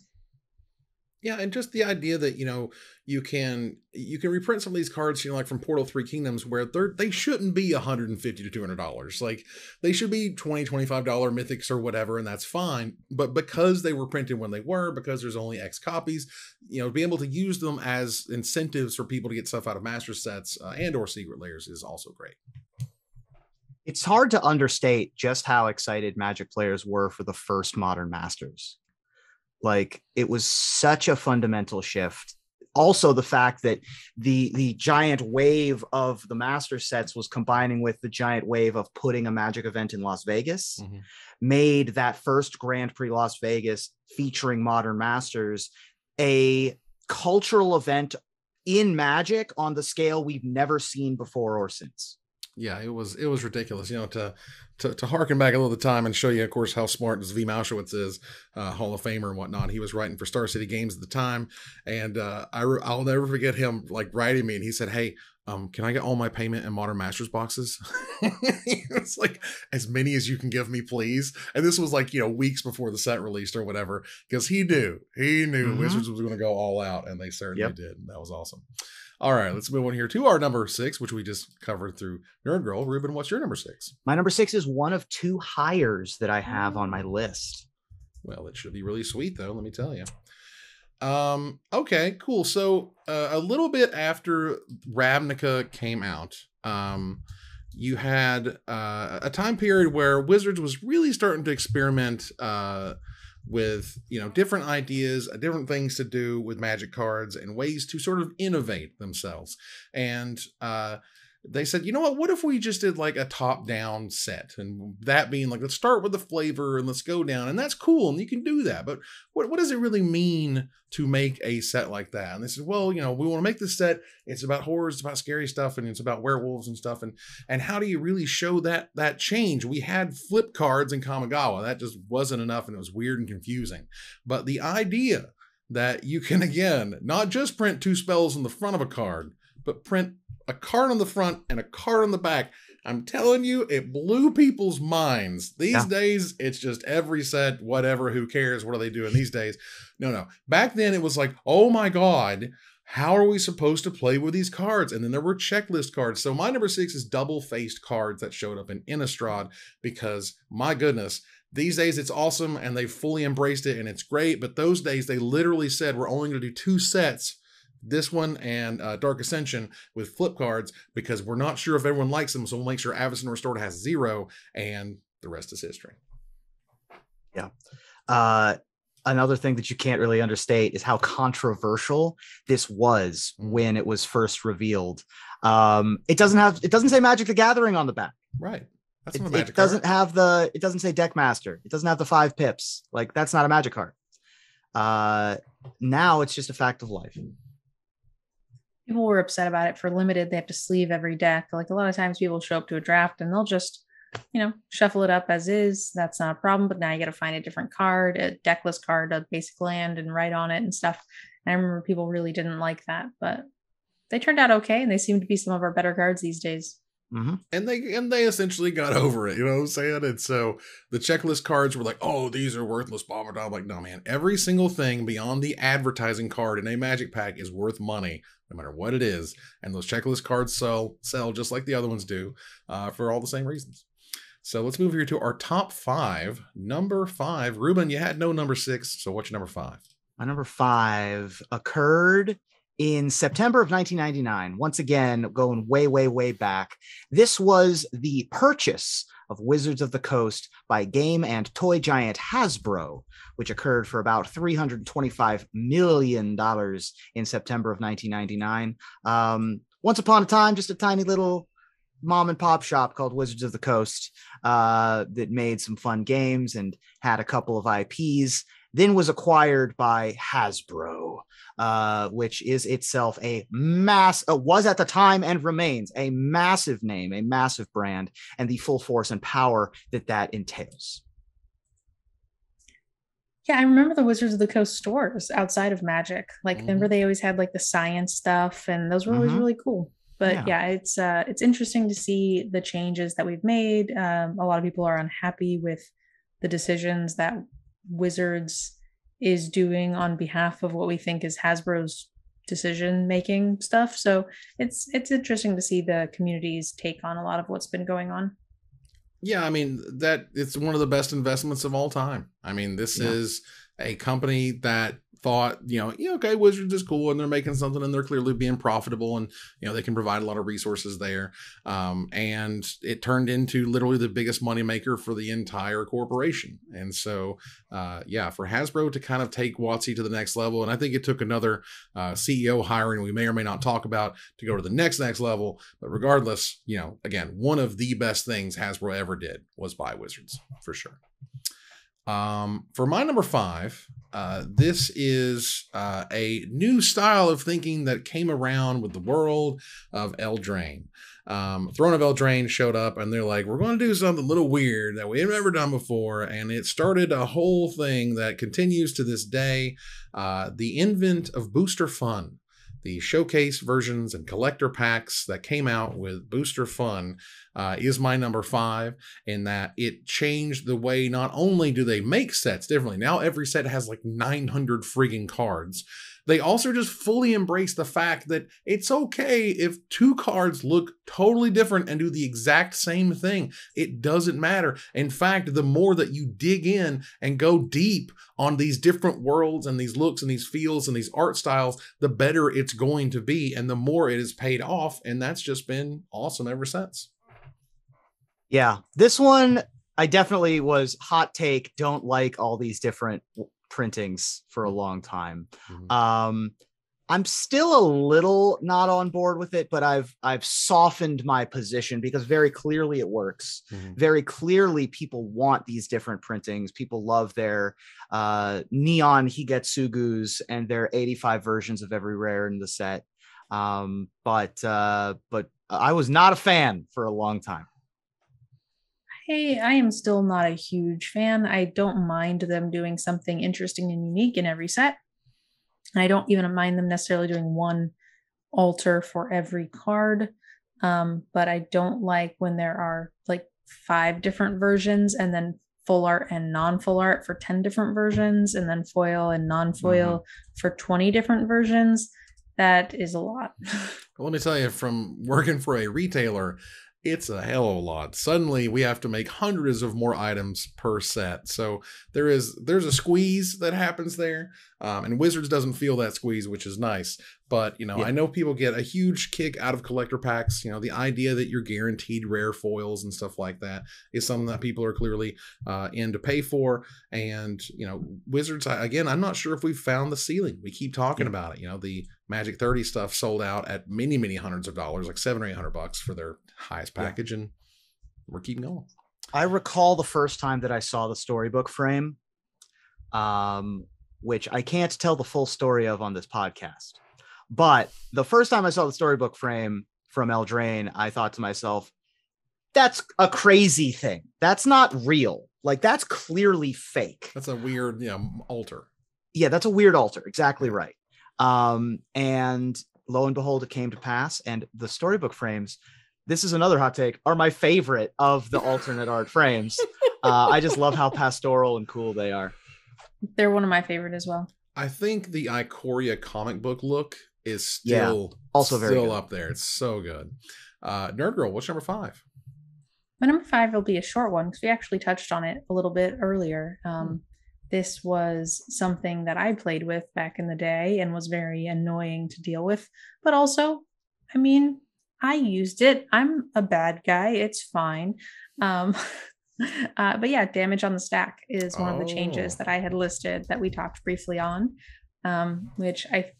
Yeah, and just the idea that you can reprint some of these cards, like from Portal 3 Kingdoms, where they shouldn't be $150 to $200. Like they should be $20, $25 mythics or whatever, and that's fine. But because they were printed when they were, because there's only X copies, be able to use them as incentives for people to get stuff out of master sets and or Secret Layers is also great. It's hard to understate just how excited Magic players were for the first Modern Masters. Like, it was such a fundamental shift. Also, the fact that the giant wave of the master sets was combining with the giant wave of putting a Magic event in Las Vegas made that first Grand Prix Las Vegas featuring Modern Masters a cultural event in Magic on the scale we've never seen before or since. Yeah, it was ridiculous, to harken back a little of the time and show you, of course, how smart Zvi Mowshowitz is, Hall of Famer and whatnot. He was writing for Star City Games at the time, and I'll never forget him writing me, and he said, "Hey, can I get all my payment in Modern Masters boxes?" It's like, as many as you can give me, please. And this was weeks before the set released or whatever, because he knew Wizards was going to go all out, and they certainly did. And that was awesome. All right, let's move on here to our number 6, which we just covered through Nerd Girl. Ruben, what's your number 6? My number 6 is one of 2 hires that I have on my list. Well, it should be really sweet, though, let me tell you. Okay, cool. So a little bit after Ravnica came out, you had a time period where Wizards was really starting to experiment with different ideas, different things to do with Magic cards and ways to sort of innovate themselves. And they said, what if we just did a top-down set? And that being let's start with the flavor and let's go down. And that's cool, and you can do that. But what does it really mean to make a set like that? And they said, well, we want to make this set. It's about horrors, it's about scary stuff, and it's about werewolves and stuff. And how do you really show that change? We had flip cards in Kamigawa. That just wasn't enough, and it was weird and confusing. But the idea that you can, again, not just print 2 spells on the front of a card, but print a card on the front and a card on the back. I'm telling you, it blew people's minds. These days, it's just every set, whatever, who cares? What are they doing these days? No. Back then, it was like, oh my God, how are we supposed to play with these cards? And then there were checklist cards. So my number 6 is double-faced cards that showed up in Innistrad because, my goodness, These days it's awesome and they fully embraced it and it's great. But those days they literally said, we're only going to do 2 sets, this one and Dark Ascension with flip cards, because we're not sure if everyone likes them. So we'll make sure Avacyn Restored has 0, and the rest is history. Yeah. Another thing that you can't really understate is how controversial this was when it was first revealed. It doesn't say Magic the Gathering on the back. Right. That's It, not a Magic it doesn't card. have it doesn't say Deck Master. It doesn't have the 5 pips. Like, that's not a Magic card. Now it's just a fact of life. People were upset about it. For limited, they have to sleeve every deck. Like, a lot of times people show up to a draft and they'll just, shuffle it up as is. That's not a problem. But now you got to find a different card, a deckless card, a basic land, and write on it and stuff. And I remember people really didn't like that, but they turned out okay, and they seem to be some of our better cards these days. Mm-hmm. And they essentially got over it, you know what I'm saying? And so the checklist cards were like, oh, these are worthless, blah, blah, blah. I'm like, no, man, every single thing beyond the advertising card in a Magic pack is worth money, no matter what it is. And those checklist cards sell just like the other ones do, for all the same reasons. So let's move here to our top 5. Number 5, Ruben, you had no number 6. So what's your number 5? My number 5 occurred in September of 1999. Once again, going way, way, way back. This was the purchase of Wizards of the Coast by game and toy giant Hasbro, which occurred for about $325 million in September of 1999. Once upon a time, just a tiny little mom and pop shop called Wizards of the Coast that made some fun games and had a couple of IPs, then was acquired by Hasbro, which is itself was at the time and remains a massive name, a massive brand, and the full force and power that entails. Yeah, I remember the Wizards of the Coast stores outside of Magic. Like, remember they always had like the science stuff, and those were always really cool. But yeah, it's interesting to see the changes that we've made. A lot of people are unhappy with the decisions that Wizards is doing on behalf of what we think is Hasbro's decision-making stuff. So it's interesting to see the community's take on a lot of what's been going on. Yeah, I mean, that it's one of the best investments of all time. I mean, this is a company that thought, okay, Wizards is cool and they're making something and they're clearly being profitable and, they can provide a lot of resources there. And it turned into literally the biggest moneymaker for the entire corporation. And so, for Hasbro to kind of take WotC to the next level, and I think it took another CEO hiring we may or may not talk about to go to the next level. But regardless, again, one of the best things Hasbro ever did was buy Wizards, for sure. For my number 5, this is a new style of thinking that came around with the world of Eldraine. Throne of Eldraine showed up and they're like, we're going to do something a little weird that we have never done before. And it started a whole thing that continues to this day. The invent of Booster Fun. The showcase versions and collector packs that came out with Booster Fun is my number 5, in that it changed the way not only do they make sets differently. Now every set has like 900 friggin' cards. They also just fully embrace the fact that it's okay if 2 cards look totally different and do the exact same thing. It doesn't matter. In fact, the more that you dig in and go deep on these different worlds and these looks and these feels and these art styles, the better it's going to be and the more it is paid off. And that's just been awesome ever since. Yeah, this one, I definitely was hot take, don't like all these different printings for a long time. I'm still a little not on board with it, but I've softened my position because very clearly it works. Very clearly people want these different printings. People love their neon Higetsugus and their 85 versions of every rare in the set. But I was not a fan for a long time. Hey, I am still not a huge fan. I don't mind them doing something interesting and unique in every set. And I don't even mind them necessarily doing one altar for every card. But I don't like when there are like 5 different versions and then full art and non-full art for 10 different versions and then foil and non-foil for 20 different versions. That is a lot. Well, let me tell you, from working for a retailer, It's a hell of a lot. Suddenly we have to make hundreds of more items per set. So there's a squeeze that happens there. And Wizards doesn't feel that squeeze, which is nice. But, Yeah. I know people get a huge kick out of collector packs. The idea that you're guaranteed rare foils and stuff like that is something that people are clearly in to pay for. And, Wizards, again, I'm not sure if we've found the ceiling. We keep talking about it. The Magic 30 stuff sold out at many, many hundreds of dollars, like $700 or $800 for their highest package, and we're keeping going. I recall the first time that I saw the storybook frame, which I can't tell the full story of on this podcast. But the first time I saw the storybook frame from Eldraine, I thought to myself, that's a crazy thing. That's not real. Like, that's clearly fake. That's a weird, altar. Yeah, that's a weird altar. Exactly right. And lo and behold, it came to pass. And the storybook frames, this is another hot take, are my favorite of the alternate art frames. I just love how pastoral and cool they are. They're one of my favorite as well. I think the Ikoria comic book look is also very good. up there. It's so good. Nerd Girl, what's number 5? My number 5 will be a short one because we actually touched on it a little bit earlier. This was something that I played with back in the day and was very annoying to deal with. But also, I used it. I'm a bad guy. It's fine. But yeah, damage on the stack is one of the changes that I had listed that we talked briefly on, which I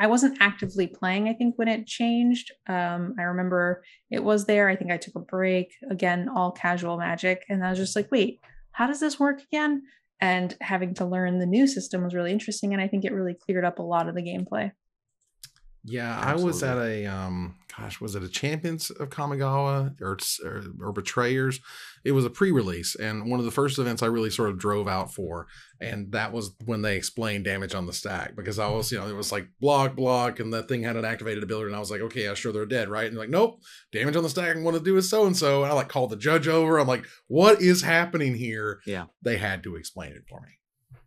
wasn't actively playing, I think, when it changed. I remember it was there. I think I took a break, again, all casual Magic. And I was just like, wait, how does this work again? And having to learn the new system was really interesting. And I think it really cleared up a lot of the gameplay. Yeah, Absolutely. I was at a was it a Champions of Kamigawa or Betrayers? It was a pre-release, and one of the first events I really sort of drove out for, and that was when they explained damage on the stack, because I was, it was like block, and that thing had an activated ability, and I was like, okay, I'm sure they're dead, right? And they're like, nope, damage on the stack, I want to do is so-and-so, and I like called the judge over. I'm like, what is happening here? Yeah. They had to explain it for me.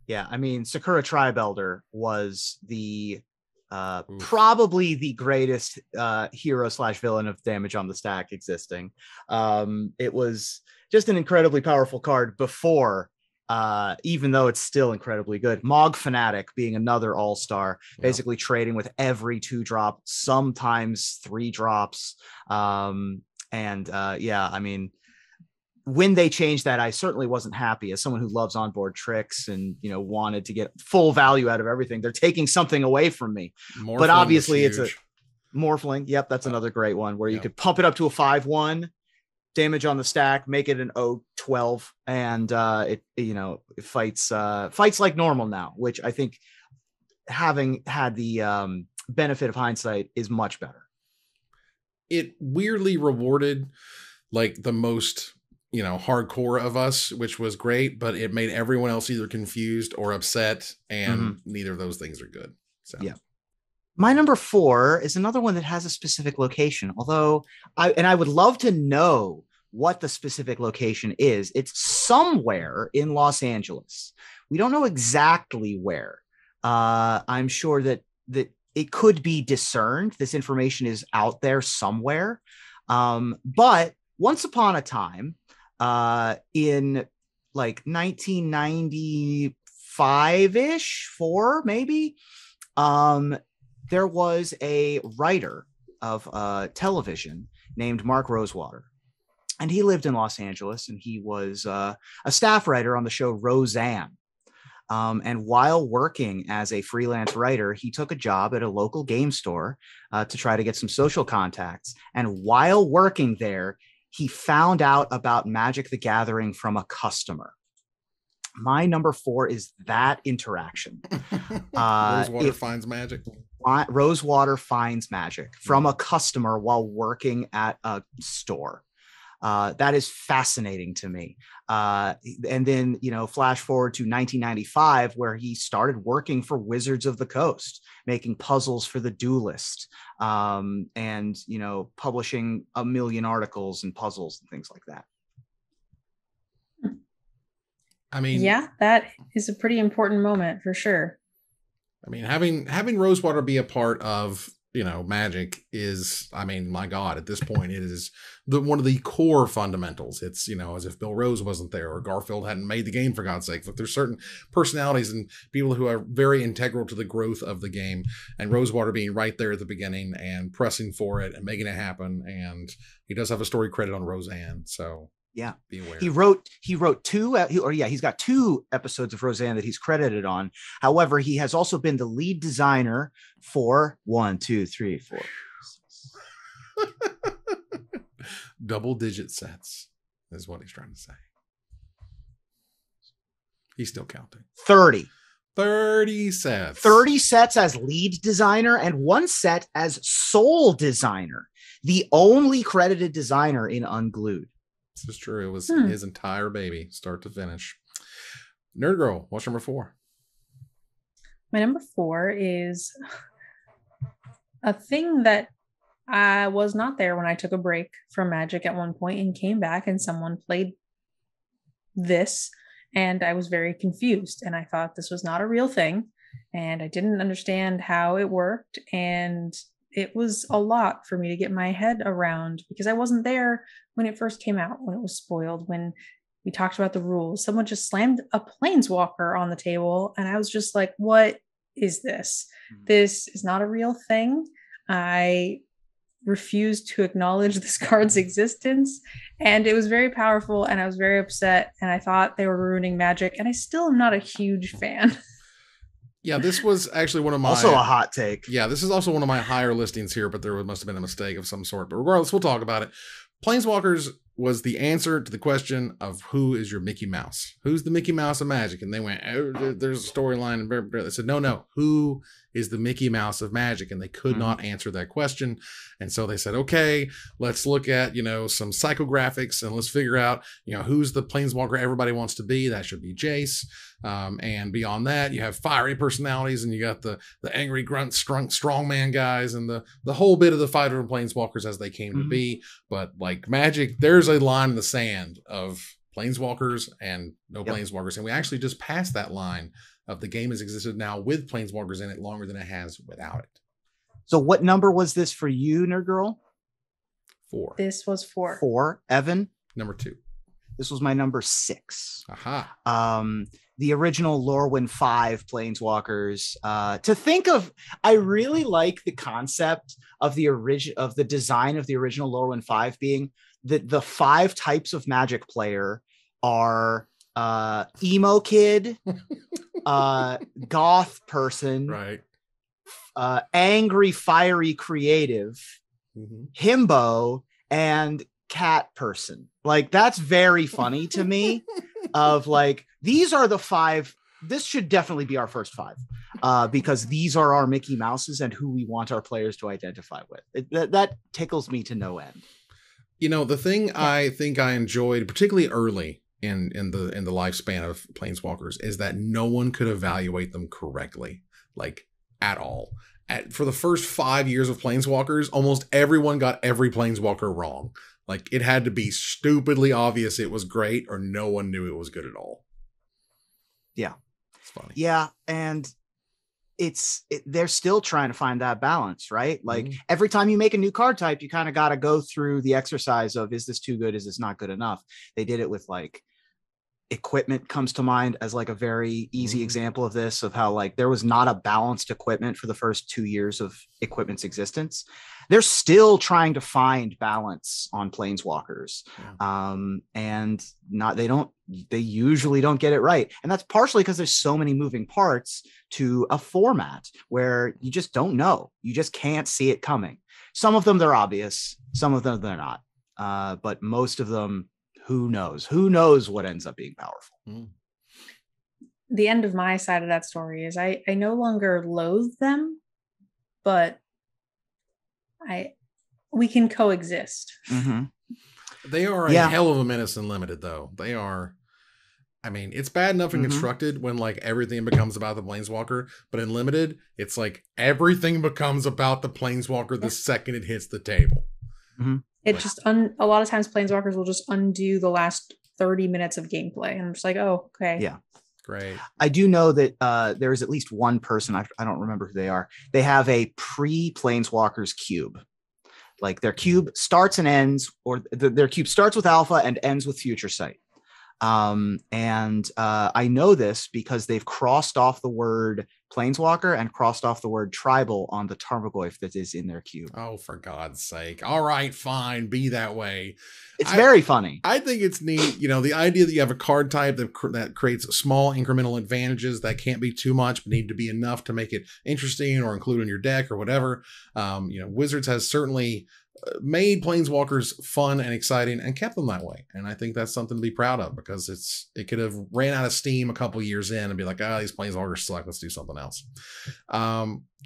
Yeah, Sakura Tribe Elder was the probably the greatest hero / villain of damage on the stack existing. It was just an incredibly powerful card before, even though it's still incredibly good. Mog Fanatic being another all-star, basically trading with every 2-drop, sometimes 3 drops. When they changed that, I certainly wasn't happy as someone who loves onboard tricks and, wanted to get full value out of everything. They're taking something away from me. Morphling, but obviously it's a Morphling. Yep. That's another great one where you could pump it up to a 5/1, damage on the stack, make it an 0/12. And it fights like normal now, which I think, having had the benefit of hindsight, is much better. It weirdly rewarded like the most hardcore of us, which was great, but it made everyone else either confused or upset, and neither of those things are good. So yeah. My number 4 is another one that has a specific location, although I would love to know what the specific location is. It's somewhere in Los Angeles. We don't know exactly where. I'm sure that it could be discerned. This information is out there somewhere. But once upon a time, in like 1995-ish, 4 maybe, there was a writer of television named Mark Rosewater, and he lived in Los Angeles, and he was a staff writer on the show Roseanne. And while working as a freelance writer, he took a job at a local game store to try to get some social contacts. And while working there, he found out about Magic the Gathering from a customer. My number 4 is that interaction. Rosewater finds magic. Rosewater finds magic from a customer while working at a store. That is fascinating to me. And then, flash forward to 1995, where he started working for Wizards of the Coast, making puzzles for the Duelist, and, publishing a million articles and puzzles and things like that. Yeah, that is a pretty important moment for sure. Having Rosewater be a part of Magic is, I mean, my God, at this point, it is one of the core fundamentals. It's, as if Bill Rose wasn't there or Garfield hadn't made the game, for God's sake. Look, there's certain personalities and people who are very integral to the growth of the game, and Rosewater being right there at the beginning and pressing for it and making it happen. And he does have a story credit on Roseanne. So yeah, be aware. He wrote he's got 2 episodes of Roseanne that he's credited on. However, he has also been the lead designer for 1, 2, 3, 4. Double-digit sets is what he's trying to say. He's still counting. 30 sets. 30 sets as lead designer and 1 set as sole designer. The only credited designer in Unglued. This is true. It was his entire baby, start to finish. Nerd Girl, what's number 4? My number 4 is a thing that I was not there when I took a break from Magic at one point and came back, and someone played this, and I was very confused, and I thought this was not a real thing, and I didn't understand how it worked, and it was a lot for me to get my head around because I wasn't there when it first came out, when it was spoiled, when we talked about the rules. Someone just slammed a planeswalker on the table, and I was just like, what is this? This is not a real thing. I refused to acknowledge this card's existence, and it was very powerful, and I was very upset, and I thought they were ruining Magic, and I still am not a huge fan. Yeah, this was actually one of my... Also a hot take. Yeah, this is also one of my higher listings here, but there must have been a mistake of some sort. But regardless, we'll talk about it. Planeswalkers was the answer to the question of who is your Mickey Mouse? Who's the Mickey Mouse of Magic? And they went, oh, there's a storyline. And they said, no, who is the Mickey Mouse of Magic? And they could not answer that question. And so they said, okay, let's look at, some psychographics and let's figure out, who's the Planeswalker everybody wants to be. That should be Jace. And beyond that, you have fiery personalities, and you got the angry grunt strongman guys, and the whole bit of the 5 different planeswalkers as they came to be. But like Magic, there's a line in the sand of planeswalkers and no planeswalkers, and we actually just passed that line of the game has existed now with planeswalkers in it longer than it has without it. So what number was this for you, Nerd Girl? 4. This was 4. 4. Evan? Number 2. This was my number 6. Aha. The original Lorwyn 5 Planeswalkers. To think of, I really like the concept of the design of the original Lorwyn 5 being that the 5 types of Magic player are emo kid, goth person, right, angry, fiery, creative, himbo, and cat person. Like, that's very funny to me. Of like, these are the 5. This should definitely be our first 5 because these are our Mickey Mouses and who we want our players to identify with. That tickles me to no end. The thing I think I enjoyed, particularly early in the lifespan of Planeswalkers, is that no one could evaluate them correctly, like at all. For the first 5 years of Planeswalkers, almost everyone got every Planeswalker wrong. Like, it had to be stupidly obvious it was great, or no one knew it was good at all. Yeah. It's funny. Yeah, and they're still trying to find that balance, right? Like, every time you make a new card type, you kind of got to go through the exercise of, is this too good? Is this not good enough? They did it with, like, equipment comes to mind as like a very easy example of this, of how like there was not a balanced equipment for the first 2 years of equipment's existence. They're still trying to find balance on Planeswalkers. And they usually don't get it right. And that's partially because there's so many moving parts to a format where you just don't know. You just can't see it coming. Some of them, they're obvious. Some of them, they're not. But most of them, who knows what ends up being powerful. The end of my side of that story is I no longer loathe them, but we can coexist. They are a hell of a menace in Limited, though. They are, I mean, it's bad enough in Constructed when like everything becomes about the Planeswalker, but in Limited, it's like everything becomes about the Planeswalker the second it hits the table. It just a lot of times Planeswalkers will just undo the last 30 minutes of gameplay, and I'm just like, oh, okay. Yeah. Great. I do know that there is at least one person, I don't remember who they are. They have a pre-Planeswalkers cube. Like their cube starts and ends, or their cube starts with alpha and ends with Future Sight. I know this because they've crossed off the word Planeswalker and crossed off the word tribal on the Tarmogoyf that is in their cube. Oh, for God's sake. All right, fine. Be that way. It's very funny. I think it's neat. You know, the idea that you have a card type that creates small incremental advantages that can't be too much, but need to be enough to make it interesting or include in your deck or whatever. You know, Wizards has certainly made Planeswalkers fun and exciting and kept them that way. And I think that's something to be proud of, because it could have ran out of steam a couple years in and be like, these Planeswalkers suck. Let's do something else.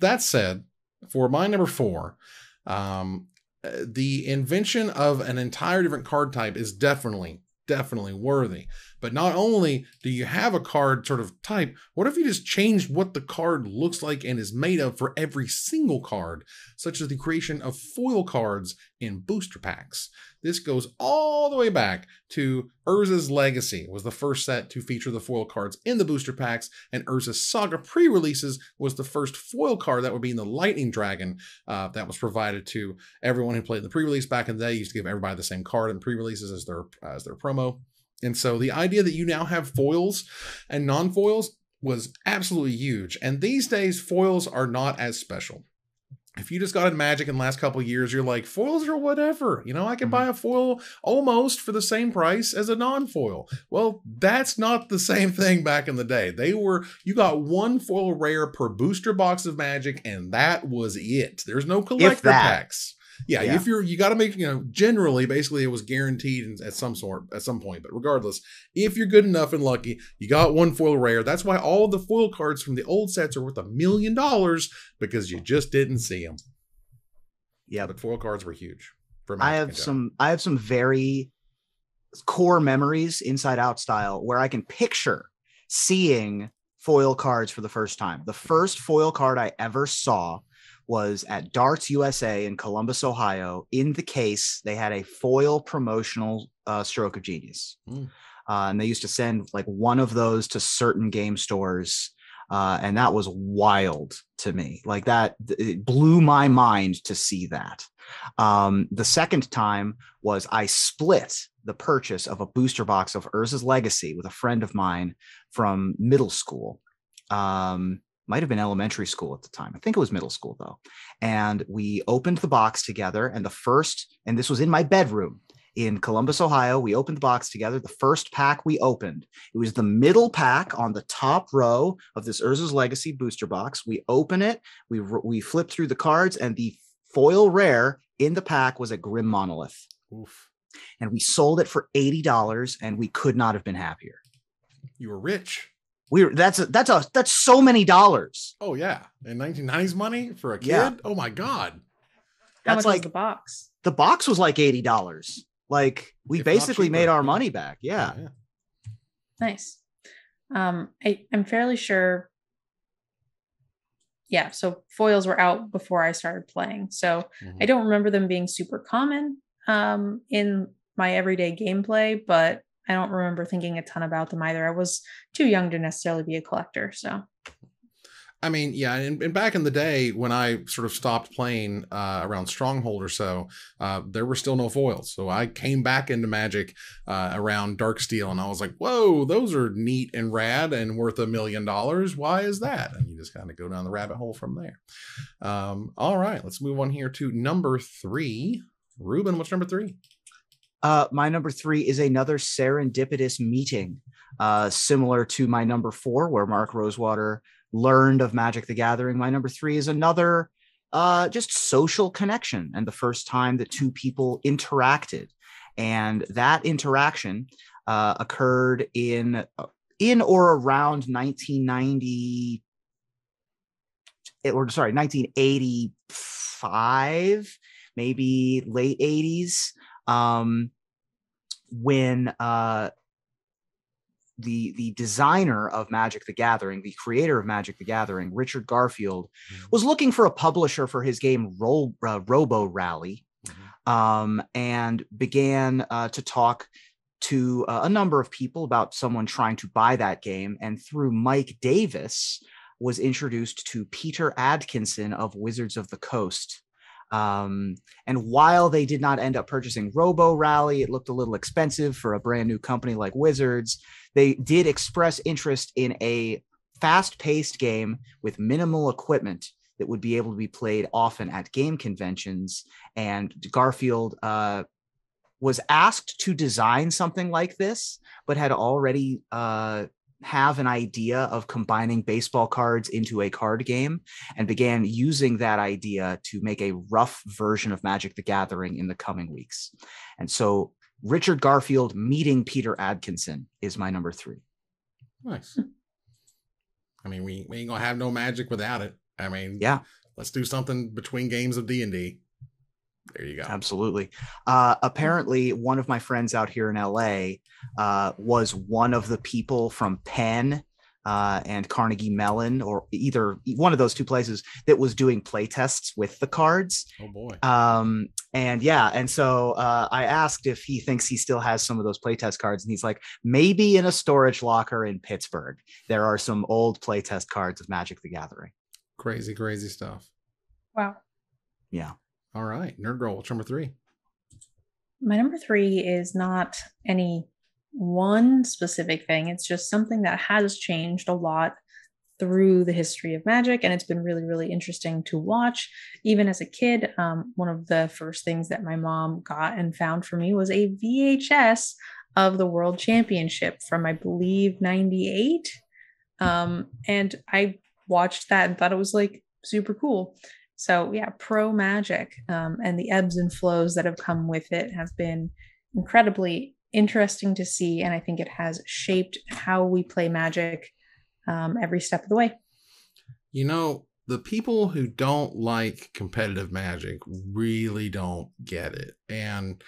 That said, for my number 4, the invention of an entire different card type is definitely worthy. But not only do you have a card sort of type, what if you just changed what the card looks like and is made of for every single card, such as the creation of foil cards in booster packs? This goes all the way back to Urza's Legacy was the first set to feature the foil cards in the booster packs, and Urza's Saga pre-releases was the first foil card that would be in the Lightning Dragon that was provided to everyone who played in the pre-release. Back in the day, you used to give everybody the same card in pre-releases as their promo. And so the idea that you now have foils and non-foils was absolutely huge. And these days, foils are not as special. If you just got in Magic in the last couple of years, you're like, foils are whatever. You know, I can buy a foil almost for the same price as a non-foil. Well, that's not the same thing back in the day. You got one foil rare per booster box of Magic, and that was it. There's no collector packs. Yeah, if you got to make, generally, basically it was guaranteed at some point. But regardless, if you're good enough and lucky, you got one foil rare. That's why all of the foil cards from the old sets are worth $1 million, because you just didn't see them. Yeah, but foil cards were huge. For Magic I have some very core memories, Inside Out style, where I can picture seeing foil cards for the first time. The first foil card I ever saw was at Darts USA in Columbus, Ohio. In the case, they had a foil promotional Stroke of Genius. And they used to send like one of those to certain game stores. And that was wild to me. Like that, it blew my mind to see that. The second time was I split the purchase of a booster box of Urza's Legacy with a friend of mine from middle school. Might have been elementary school at the time. I think it was middle school though. And we opened the box together, and this was in my bedroom in Columbus, Ohio. We opened the box together. The first pack we opened, it was the middle pack on the top row of this Urza's Legacy booster box. We open it, we flip through the cards, and the foil rare in the pack was a Grim Monolith. Oof. And we sold it for $80, and we could not have been happier. You were rich. That's so many dollars. Oh yeah, in 1990s money for a kid. Yeah. Oh my God. How much was the box? The box was like $80. Like we basically made our money back. Yeah. Nice. I'm fairly sure. Yeah. So foils were out before I started playing. So I don't remember them being super common in my everyday gameplay, but I don't remember thinking a ton about them either. I was too young to necessarily be a collector. So, I mean, yeah. And back in the day when I sort of stopped playing around Stronghold or so, there were still no foils. So I came back into Magic around Darksteel, and I was like, whoa, those are neat and rad and worth $1 million. Why is that? And you just kind of go down the rabbit hole from there. All right, let's move on here to number 3. Ruben, what's number 3? My number 3 is another serendipitous meeting, similar to my number 4, where Mark Rosewater learned of Magic the Gathering. My number 3 is another just social connection, and the first time that two people interacted. And that interaction occurred in or around 1985, maybe late 80s. When the designer of Magic the Gathering, the creator of Magic the Gathering, Richard Garfield, was looking for a publisher for his game Robo Rally, and began to talk to a number of people about someone trying to buy that game, and through Mike Davis was introduced to Peter Adkinson of Wizards of the Coast. And while they did not end up purchasing Robo Rally, it looked a little expensive for a brand new company like Wizards. They did express interest in a fast-paced game with minimal equipment that would be able to be played often at game conventions. And Garfield was asked to design something like this, but had already have an idea of combining baseball cards into a card game, and began using that idea to make a rough version of Magic the Gathering in the coming weeks. And so Richard Garfield meeting Peter Adkinson is my number 3. Nice. I mean, we ain't gonna have no Magic without it. I mean, yeah, let's do something between games of D&D. There you go. Absolutely. Apparently, one of my friends out here in LA was one of the people from Penn and Carnegie Mellon, or either one of those two places, that was doing play tests with the cards. Oh boy. And so I asked if he thinks he still has some of those playtest cards, and he's like, maybe in a storage locker in Pittsburgh there are some old playtest cards of Magic the Gathering. Crazy stuff. Wow. Yeah. All right, Nerd Girl, what's number 3? My number 3 is not any one specific thing. It's just something that has changed a lot through the history of Magic, and it's been really, really interesting to watch. Even as a kid, one of the first things that my mom got and found for me was a VHS of the World Championship from, I believe, 98. And I watched that and thought it was like super cool. So yeah, pro Magic and the ebbs and flows that have come with it have been incredibly interesting to see. And I think it has shaped how we play Magic every step of the way. You know, the people who don't like competitive Magic really don't get it. And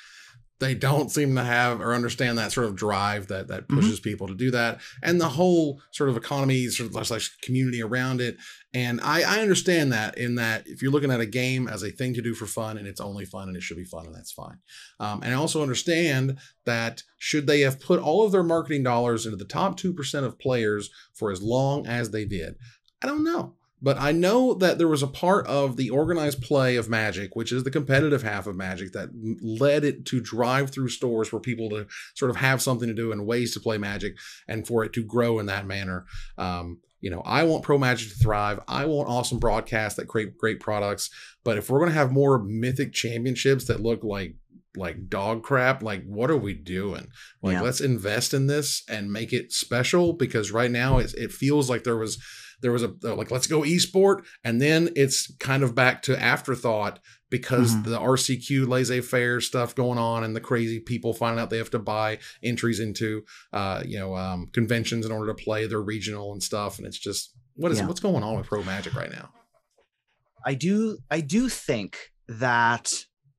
they don't seem to have or understand that sort of drive that pushes people to do that, and the whole sort of economy, sort of like community around it. And I understand that, in that if you're looking at a game as a thing to do for fun, and it's only fun and it should be fun, and that's fine. And I also understand that should they have put all of their marketing dollars into the top 2% of players for as long as they did, I don't know. But I know that there was a part of the organized play of Magic, which is the competitive half of Magic, that led it to drive through stores for people to sort of have something to do and ways to play Magic, and for it to grow in that manner. You know, I want Pro Magic to thrive. I want awesome broadcasts that create great products. But if we're going to have more mythic championships that look like dog crap, like, what are we doing? Like, let's invest in this and make it special, because right now it feels like there was a like, let's go esport, and then it's kind of back to afterthought because the RCQ laissez-faire stuff going on, and the crazy people finding out they have to buy entries into conventions in order to play their regional and stuff. And it's just, what's going on with Pro Magic right now? I do think that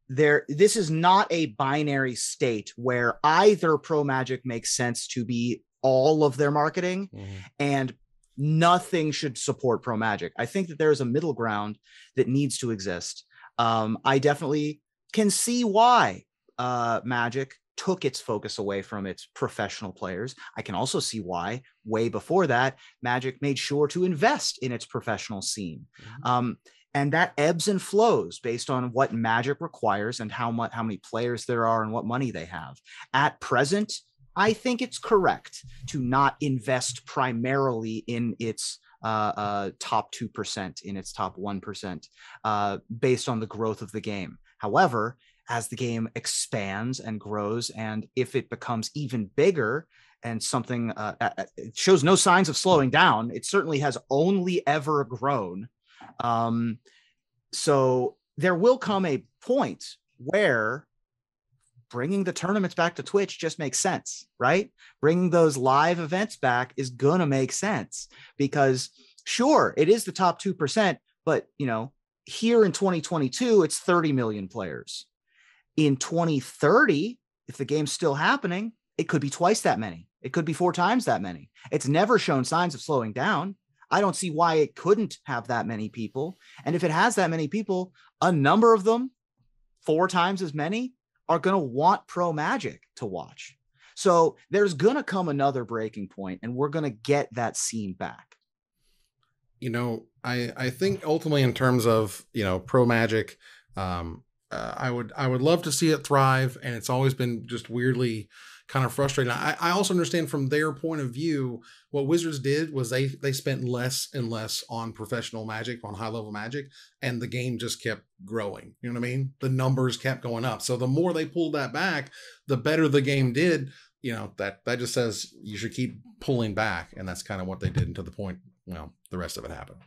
this is not a binary state where either Pro Magic makes sense to be all of their marketing and nothing should support Pro Magic. I think that there is a middle ground that needs to exist. I definitely can see why Magic took its focus away from its professional players. I can also see why, way before that, Magic made sure to invest in its professional scene. And that ebbs and flows based on what Magic requires and how many players there are and what money they have. At present, I think it's correct to not invest primarily in its top 2%, in its top 1%, based on the growth of the game. However, as the game expands and grows, and if it becomes even bigger and something it shows no signs of slowing down, it certainly has only ever grown. So there will come a point where bringing the tournaments back to Twitch just makes sense, right? Bringing those live events back is going to make sense, because sure, it is the top 2%, but here in 2022, it's 30 million players. In 2030, if the game's still happening, it could be twice that many. It could be 4 times that many. It's never shown signs of slowing down. I don't see why it couldn't have that many people. And if it has that many people, a number of them, 4 times as many, are going to want Pro Magic to watch. So there's going to come another breaking point, and we're going to get that scene back. You know, I think ultimately in terms of, you know, pro Magic, I would love to see it thrive, and it's always been just weirdly kind of frustrating. I also understand from their point of view, what Wizards did was they spent less and less on professional Magic, on high level Magic, and the game just kept growing. You know what I mean? The numbers kept going up. So the more they pulled that back, the better the game did. You know, that just says you should keep pulling back, and that's kind of what they did, and to the point, you know, the rest of it happened.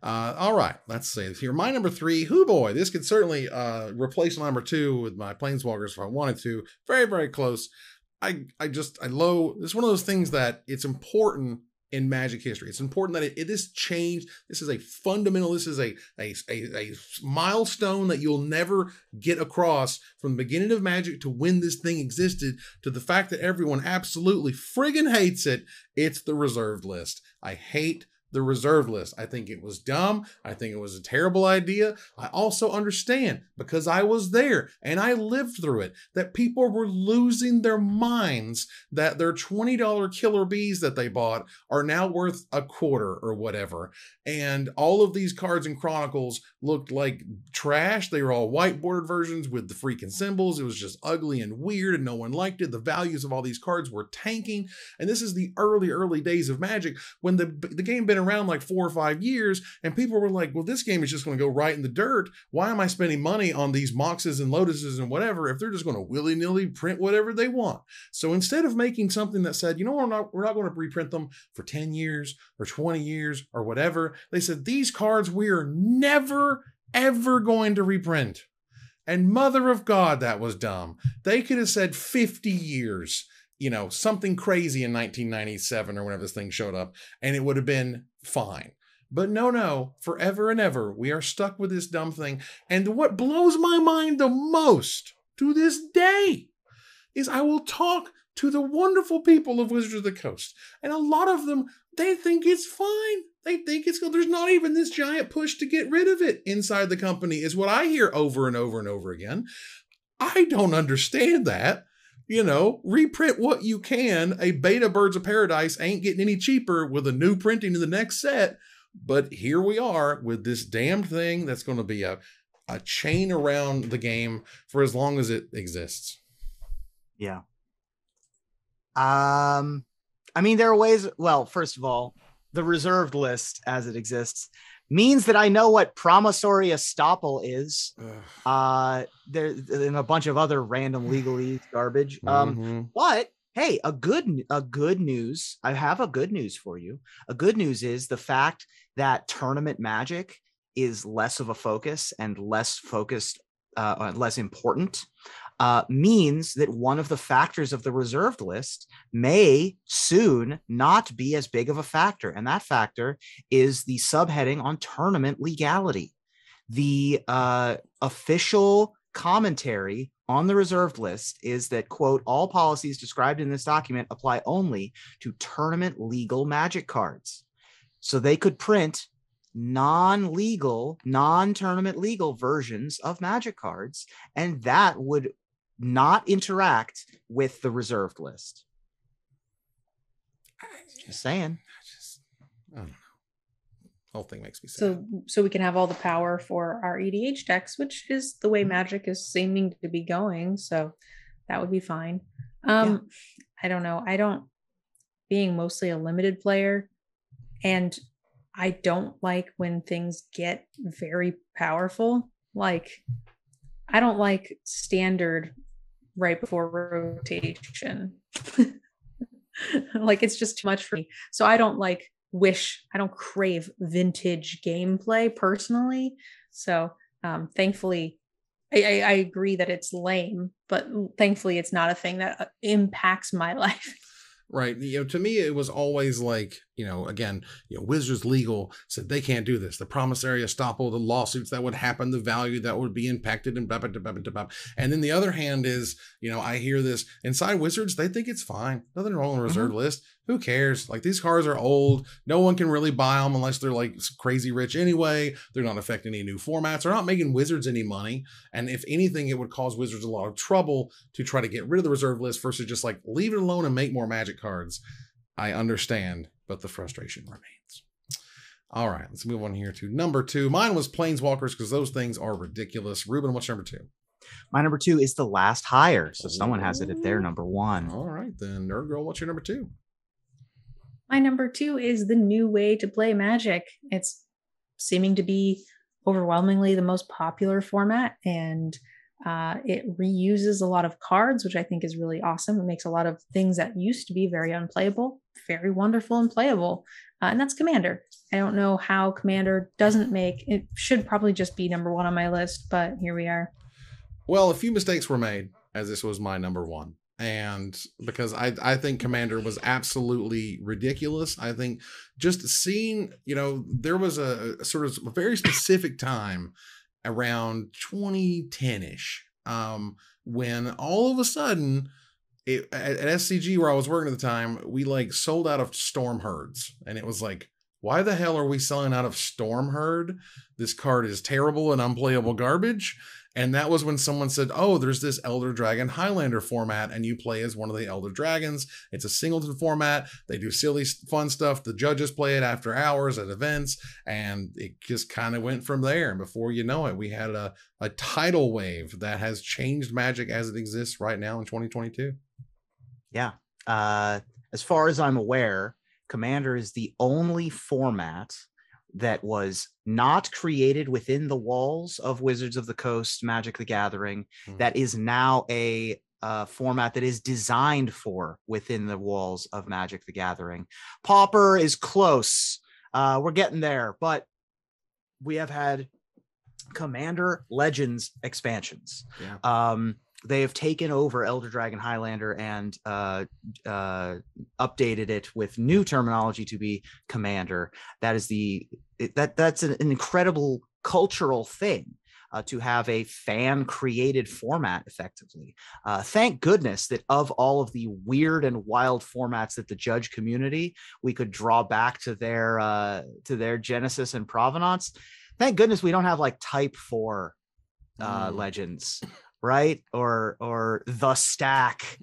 All right, let's see here. My number 3, hoo boy, this could certainly replace my number 2 with my Planeswalkers if I wanted to. Very, very close. I love, it's one of those things that it's important in Magic history. It's important that this changed. This is a fundamental, this is a milestone that you'll never get across from the beginning of Magic to when this thing existed to the fact that everyone absolutely friggin' hates it. It's the reserved list. I hate the reserved list. I think it was dumb. I think it was a terrible idea. I also understand, because I was there and I lived through it, that people were losing their minds that their $20 killer bees that they bought are now worth $25 or whatever. And all of these cards in Chronicles looked like trash. They were all whiteboarded versions with the freaking symbols. It was just ugly and weird and no one liked it. The values of all these cards were tanking. And this is the early days of Magic, when the game been around like 4 or 5 years, and people were like, well, this game is just going to go right in the dirt. Why am I spending money on these Moxes and Lotuses and whatever if they're just going to willy-nilly print whatever they want? So instead of making something that said, you know, we're not going to reprint them for 10 years or 20 years or whatever, they said, these cards we are never ever going to reprint. And mother of God, that was dumb. They could have said 50 years, you know, something crazy in 1997 or whenever this thing showed up, and it would have been fine. But no, forever and ever, we are stuck with this dumb thing. And what blows my mind the most to this day is I will talk to the wonderful people of Wizards of the Coast, and a lot of them, they think it's fine. They think it's good. There's not even this giant push to get rid of it inside the company, is what I hear over and over and over again. I don't understand that. You know, reprint what you can. A beta Birds of Paradise ain't getting any cheaper with a new printing in the next set. But here we are with this damned thing that's going to be a chain around the game for as long as it exists. Yeah. I mean, there are ways. Well, first of all, the reserved list as it exists means that I know what promissory estoppel is. There and a bunch of other random legalese garbage. But hey, a good news. I have a good news for you. A good news is the fact that tournament Magic is less of a focus and less focused, less important. Means that one of the factors of the reserved list may soon not be as big of a factor. And that factor is the subheading on tournament legality. The official commentary on the reserved list is that, quote, all policies described in this document apply only to tournament legal Magic cards. So they could print non-legal, non-tournament legal versions of Magic cards, and that would not interact with the reserved list. Just saying. I don't know. The whole thing makes me sad. So we can have all the power for our EDH decks, which is the way Magic is seeming to be going. So that would be fine. I don't know. Being mostly a limited player, and I don't like when things get very powerful. Like, I don't like standard right before rotation. Like, it's just too much for me. So I don't crave vintage gameplay personally. So thankfully, I agree that it's lame, but thankfully it's not a thing that impacts my life. Right. You know, to me, it was always like, again, Wizards Legal said they can't do this. The promissory estoppel, the lawsuits that would happen, the value that would be impacted, and blah, blah, blah, blah, blah. And then the other hand is, I hear this inside Wizards, they think it's fine. Nothing wrong on the reserve list. Who cares? Like, these cards are old. No one can really buy them unless they're like crazy rich anyway. They're not affecting any new formats. They're not making Wizards any money. And if anything, it would cause Wizards a lot of trouble to try to get rid of the reserve list versus just like leave it alone and make more Magic cards. I understand, but the frustration remains. All right, let's move on here to number 2. Mine was Planeswalkers because those things are ridiculous. Ruben, what's number 2? My number 2 is The Last Hire. So someone has it at their number 1. All right, then Nerd Girl, what's your number 2? My number 2 is the new way to play Magic. It's seeming to be overwhelmingly the most popular format, and it reuses a lot of cards, which I think is really awesome. It makes a lot of things that used to be very unplayable very wonderful and playable, and that's Commander. I don't know how Commander doesn't make it. Should probably just be number 1 on my list, but here we are. Well, a few mistakes were made, as this was my number 1. And because I think Commander was absolutely ridiculous. I think just seeing, there was a sort of a very specific time around 2010-ish, when all of a sudden at SCG where I was working at the time, we like sold out of Storm Herds. And it was like, why the hell are we selling out of Storm Herd? This card is terrible and unplayable garbage. And that was when someone said, oh, there's this Elder Dragon Highlander format, and you play as one of the Elder Dragons. It's a singleton format. They do silly, fun stuff. The judges play it after hours at events, and it just kind of went from there. And before you know it, we had a tidal wave that has changed Magic as it exists right now in 2022. Yeah. As far as I'm aware, Commander is the only format that was not created within the walls of Wizards of the Coast Magic the Gathering, that is now a format that is designed for within the walls of Magic the Gathering. Pauper is close. We're getting there, but we have had Commander Legends expansions. Yeah. They have taken over Elder Dragon Highlander and updated it with new terminology to be Commander. That is that's an incredible cultural thing, to have a fan-created format effectively. Thank goodness that of all of the weird and wild formats that the judge community, we could draw back to their genesis and provenance. Thank goodness we don't have like Type 4 legends. Right? Or the stack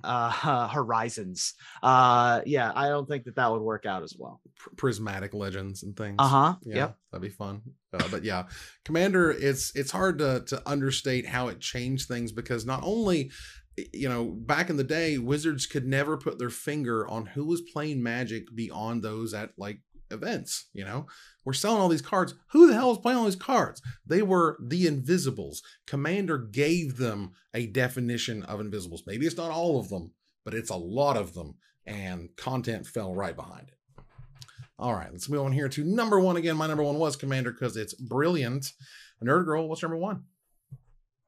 horizons. Yeah, I don't think that would work out as well. Prismatic legends and things. Yeah, yep. That'd be fun. But yeah, Commander, it's hard to understate how it changed things, because not only, back in the day, Wizards could never put their finger on who was playing Magic beyond those at like events. We're selling all these cards. Who the hell is playing all these cards? They were the Invisibles. Commander gave them a definition of Invisibles. Maybe it's not all of them, but it's a lot of them, and content fell right behind it. All right, let's move on here to number 1 again. My number 1 was Commander because it's brilliant. Nerd Girl, what's number 1?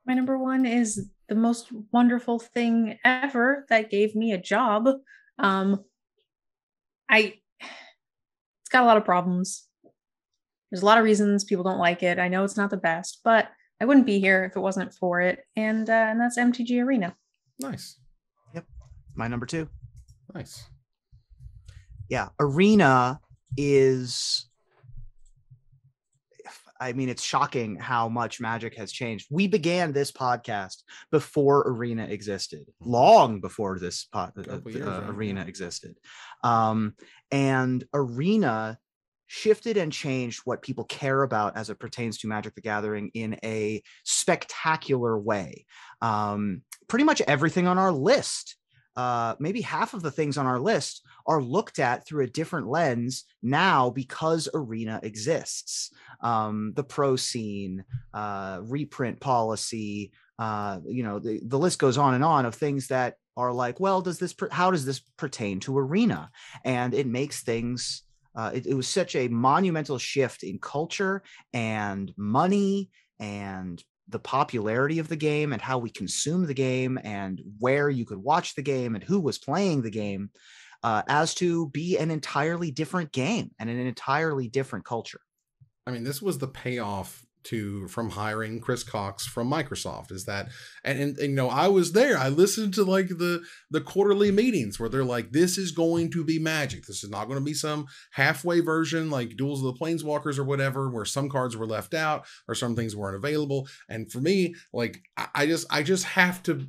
My number 1 is the most wonderful thing ever that gave me a job. It's got a lot of problems. There's a lot of reasons people don't like it. I know it's not the best, but I wouldn't be here if it wasn't for it. And that's MTG Arena. Nice. Yep. My number 2. Nice. Yeah. Arena is, it's shocking how much Magic has changed. We began this podcast before Arena existed, long before this Arena existed. And Arena shifted and changed what people care about as it pertains to Magic the Gathering in a spectacular way. Pretty much everything on our list, maybe half of the things on our list, are looked at through a different lens now because Arena exists. The pro scene, reprint policy, the list goes on and on of things that are like, well, how does this pertain to Arena? And it makes things, it was such a monumental shift in culture and money and the popularity of the game and how we consume the game and where you could watch the game and who was playing the game. as to be an entirely different game and an entirely different culture. I mean, this was the payoff from hiring Chris Cox from Microsoft, is that, and you know, I was there. I listened to like the quarterly meetings where they're like, this is going to be Magic. This is not going to be some halfway version like Duels of the Planeswalkers or whatever, where some cards were left out or some things weren't available. And for me, like, I just have to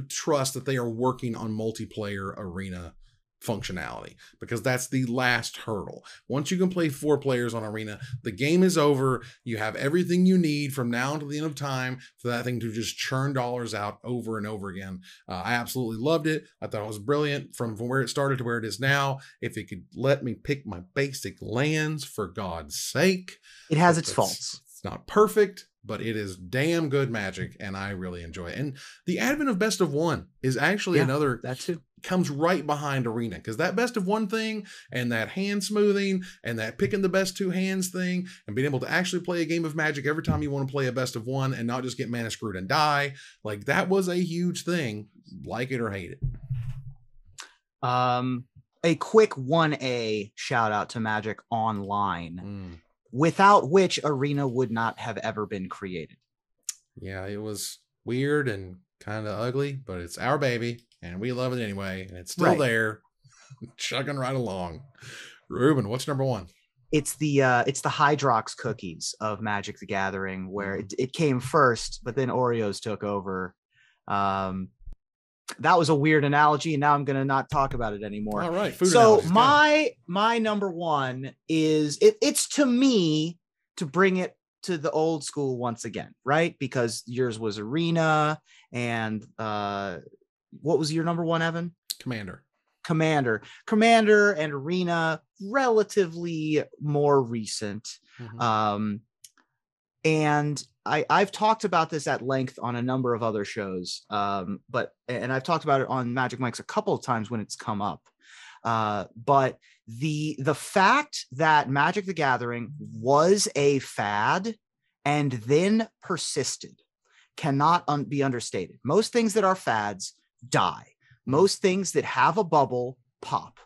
trust that they are working on multiplayer arena functionality, because that's the last hurdle. Once you can play 4 players on Arena, the game is over. You have everything you need from now until the end of time for that thing to just churn dollars out over and over again. I absolutely loved it. I thought it was brilliant from where it started to where it is now. If it could let me pick my basic lands, for God's sake. It has its faults. It's not perfect, but it is damn good Magic, and I really enjoy it. And the advent of Best of One is actually another that too comes right behind Arena, because that Best of One thing and that hand smoothing and that picking the best 2 hands thing and being able to actually play a game of Magic every time you want to play a Best of One and not just get mana screwed and die, like, that was a huge thing, like it or hate it. A quick 1A shout out to Magic Online, without which Arena would not have ever been created. Yeah, it was weird and kind of ugly, but it's our baby and we love it anyway, and it's still there, chugging right along. Ruben, what's number 1? It's the Hydrox cookies of Magic the Gathering, where it came first, but then Oreos took over. That was a weird analogy, and now I'm going to not talk about it anymore. All right. Food so analogies, my number 1 is it's to me to bring it to the old school once again, right? Because yours was Arena, and what was your number 1, Evan? Commander and Arena, relatively more recent. And I've talked about this at length on a number of other shows, and I've talked about it on Magic Mike's a couple of times when it's come up. But the fact that Magic the Gathering was a fad and then persisted cannot be understated. Most things that are fads die. Most things that have a bubble pop.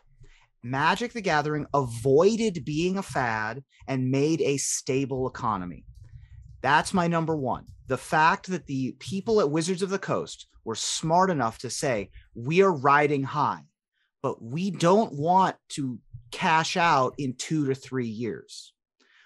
Magic the Gathering avoided being a fad and made a stable economy. That's my number 1. The fact that the people at Wizards of the Coast were smart enough to say, we are riding high, but we don't want to cash out in 2 to 3 years.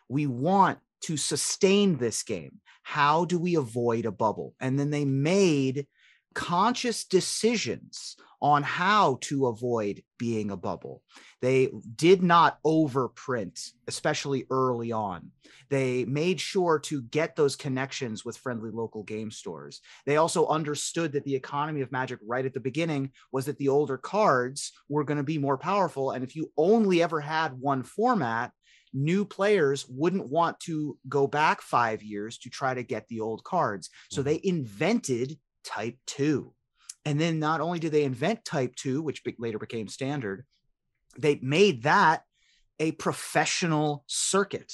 We want to sustain this game. How do we avoid a bubble? And then they made conscious decisions on how to avoid being a bubble. They did not overprint, especially early on. They made sure to get those connections with friendly local game stores. They also understood that the economy of Magic right at the beginning was that the older cards were going to be more powerful. And if you only ever had one format, new players wouldn't want to go back 5 years to try to get the old cards. So they invented Type 2. And then not only did they invent Type 2, which later became standard, they made that a professional circuit,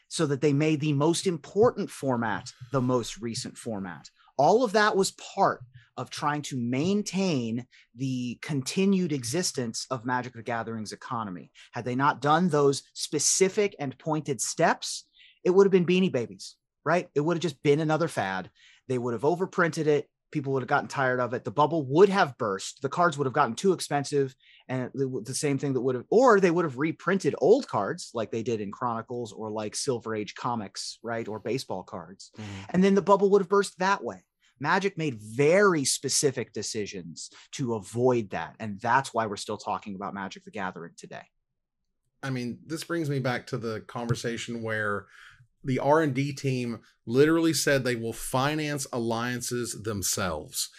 so that they made the most important format the most recent format. All of that was part of trying to maintain the continued existence of Magic the Gathering's economy. Had they not done those specific and pointed steps, it would have been Beanie Babies, right? It would have just been another fad. They would have overprinted it. People would have gotten tired of it. The bubble would have burst. The cards would have gotten too expensive, and the same thing that would have, or they would have reprinted old cards like they did in Chronicles or like Silver Age comics, right? Or baseball cards. And then the bubble would have burst that way. Magic made very specific decisions to avoid that. And that's why we're still talking about Magic the Gathering today. I mean, this brings me back to the conversation where the R&D team literally said they will finance alliances themselves.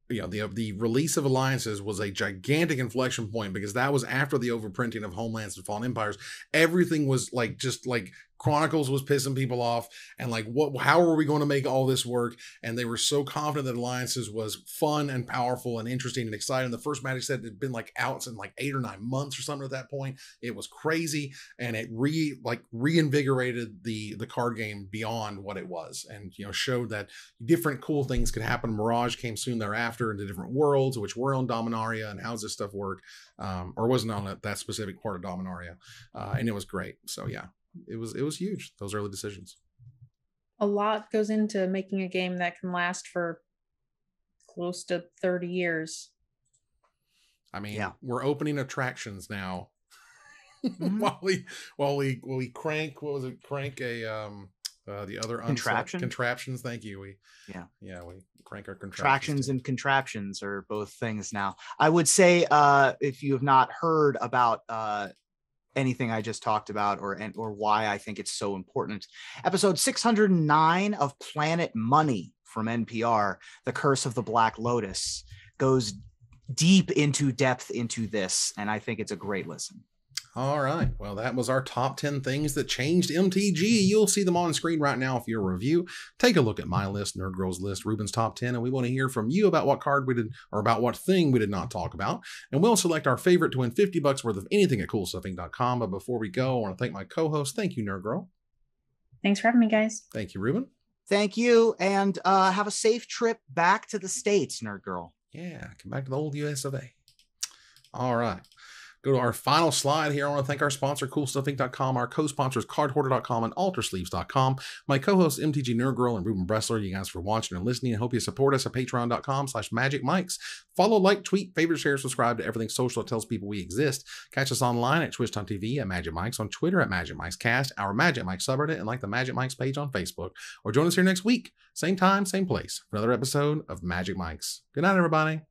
You know, the release of alliances was a gigantic inflection point, because that was after the overprinting of Homelands and Fallen Empires. Everything was like just like Chronicles was pissing people off, and like, how are we going to make all this work? And they were so confident that Alliances was fun and powerful and interesting and exciting. The first Magic set had been like out in like 8 or 9 months or something at that point. It was crazy, and it reinvigorated the card game beyond what it was, and showed that different cool things could happen. Mirage came soon thereafter into different worlds, which were on Dominaria, and how does this stuff work, or wasn't on that specific part of Dominaria, and it was great. So yeah, it was huge, those early decisions. A lot goes into making a game that can last for close to 30 years. I mean, we're opening attractions now. while we crank, what was it? Crank the other contraptions. Thank you. We crank our contraptions. Attractions and contraptions are both things now. I would say, if you have not heard about anything I just talked about, or why I think it's so important, episode 609 of Planet Money from NPR, The Curse of the Black Lotus, goes deep into depth into this, and I think it's a great listen. All right. Well, that was our top 10 things that changed MTG. You'll see them on screen right now for your review. Take a look at my list, Nerd Girl's list, Ruben's top 10, and we want to hear from you about what card we did, or about what thing we did not talk about. And we'll select our favorite to win $50 worth of anything at CoolStuffInc.com. But before we go, I want to thank my co-host. Thank you, Nerd Girl. Thanks for having me, guys. Thank you, Ruben. Thank you, and have a safe trip back to the States, Nerd Girl. Yeah, come back to the old US of A. All right. Go to our final slide here. I want to thank our sponsor, CoolStuffInc.com, our co-sponsors, CardHoarder.com and AlterSleeves.com, my co-hosts, MTG Nerd Girl and Ruben Bressler. You guys for watching and listening. I hope you support us at Patreon.com/MagicMikes. Follow, like, tweet, favorite, share, subscribe to everything social that tells people we exist. Catch us online at Twitch.tv at Magic Mikes, on Twitter at Magic Mikes Cast, our Magic Mike subreddit, and like the Magic Mikes page on Facebook. Or join us here next week, same time, same place, for another episode of Magic Mikes. Good night, everybody.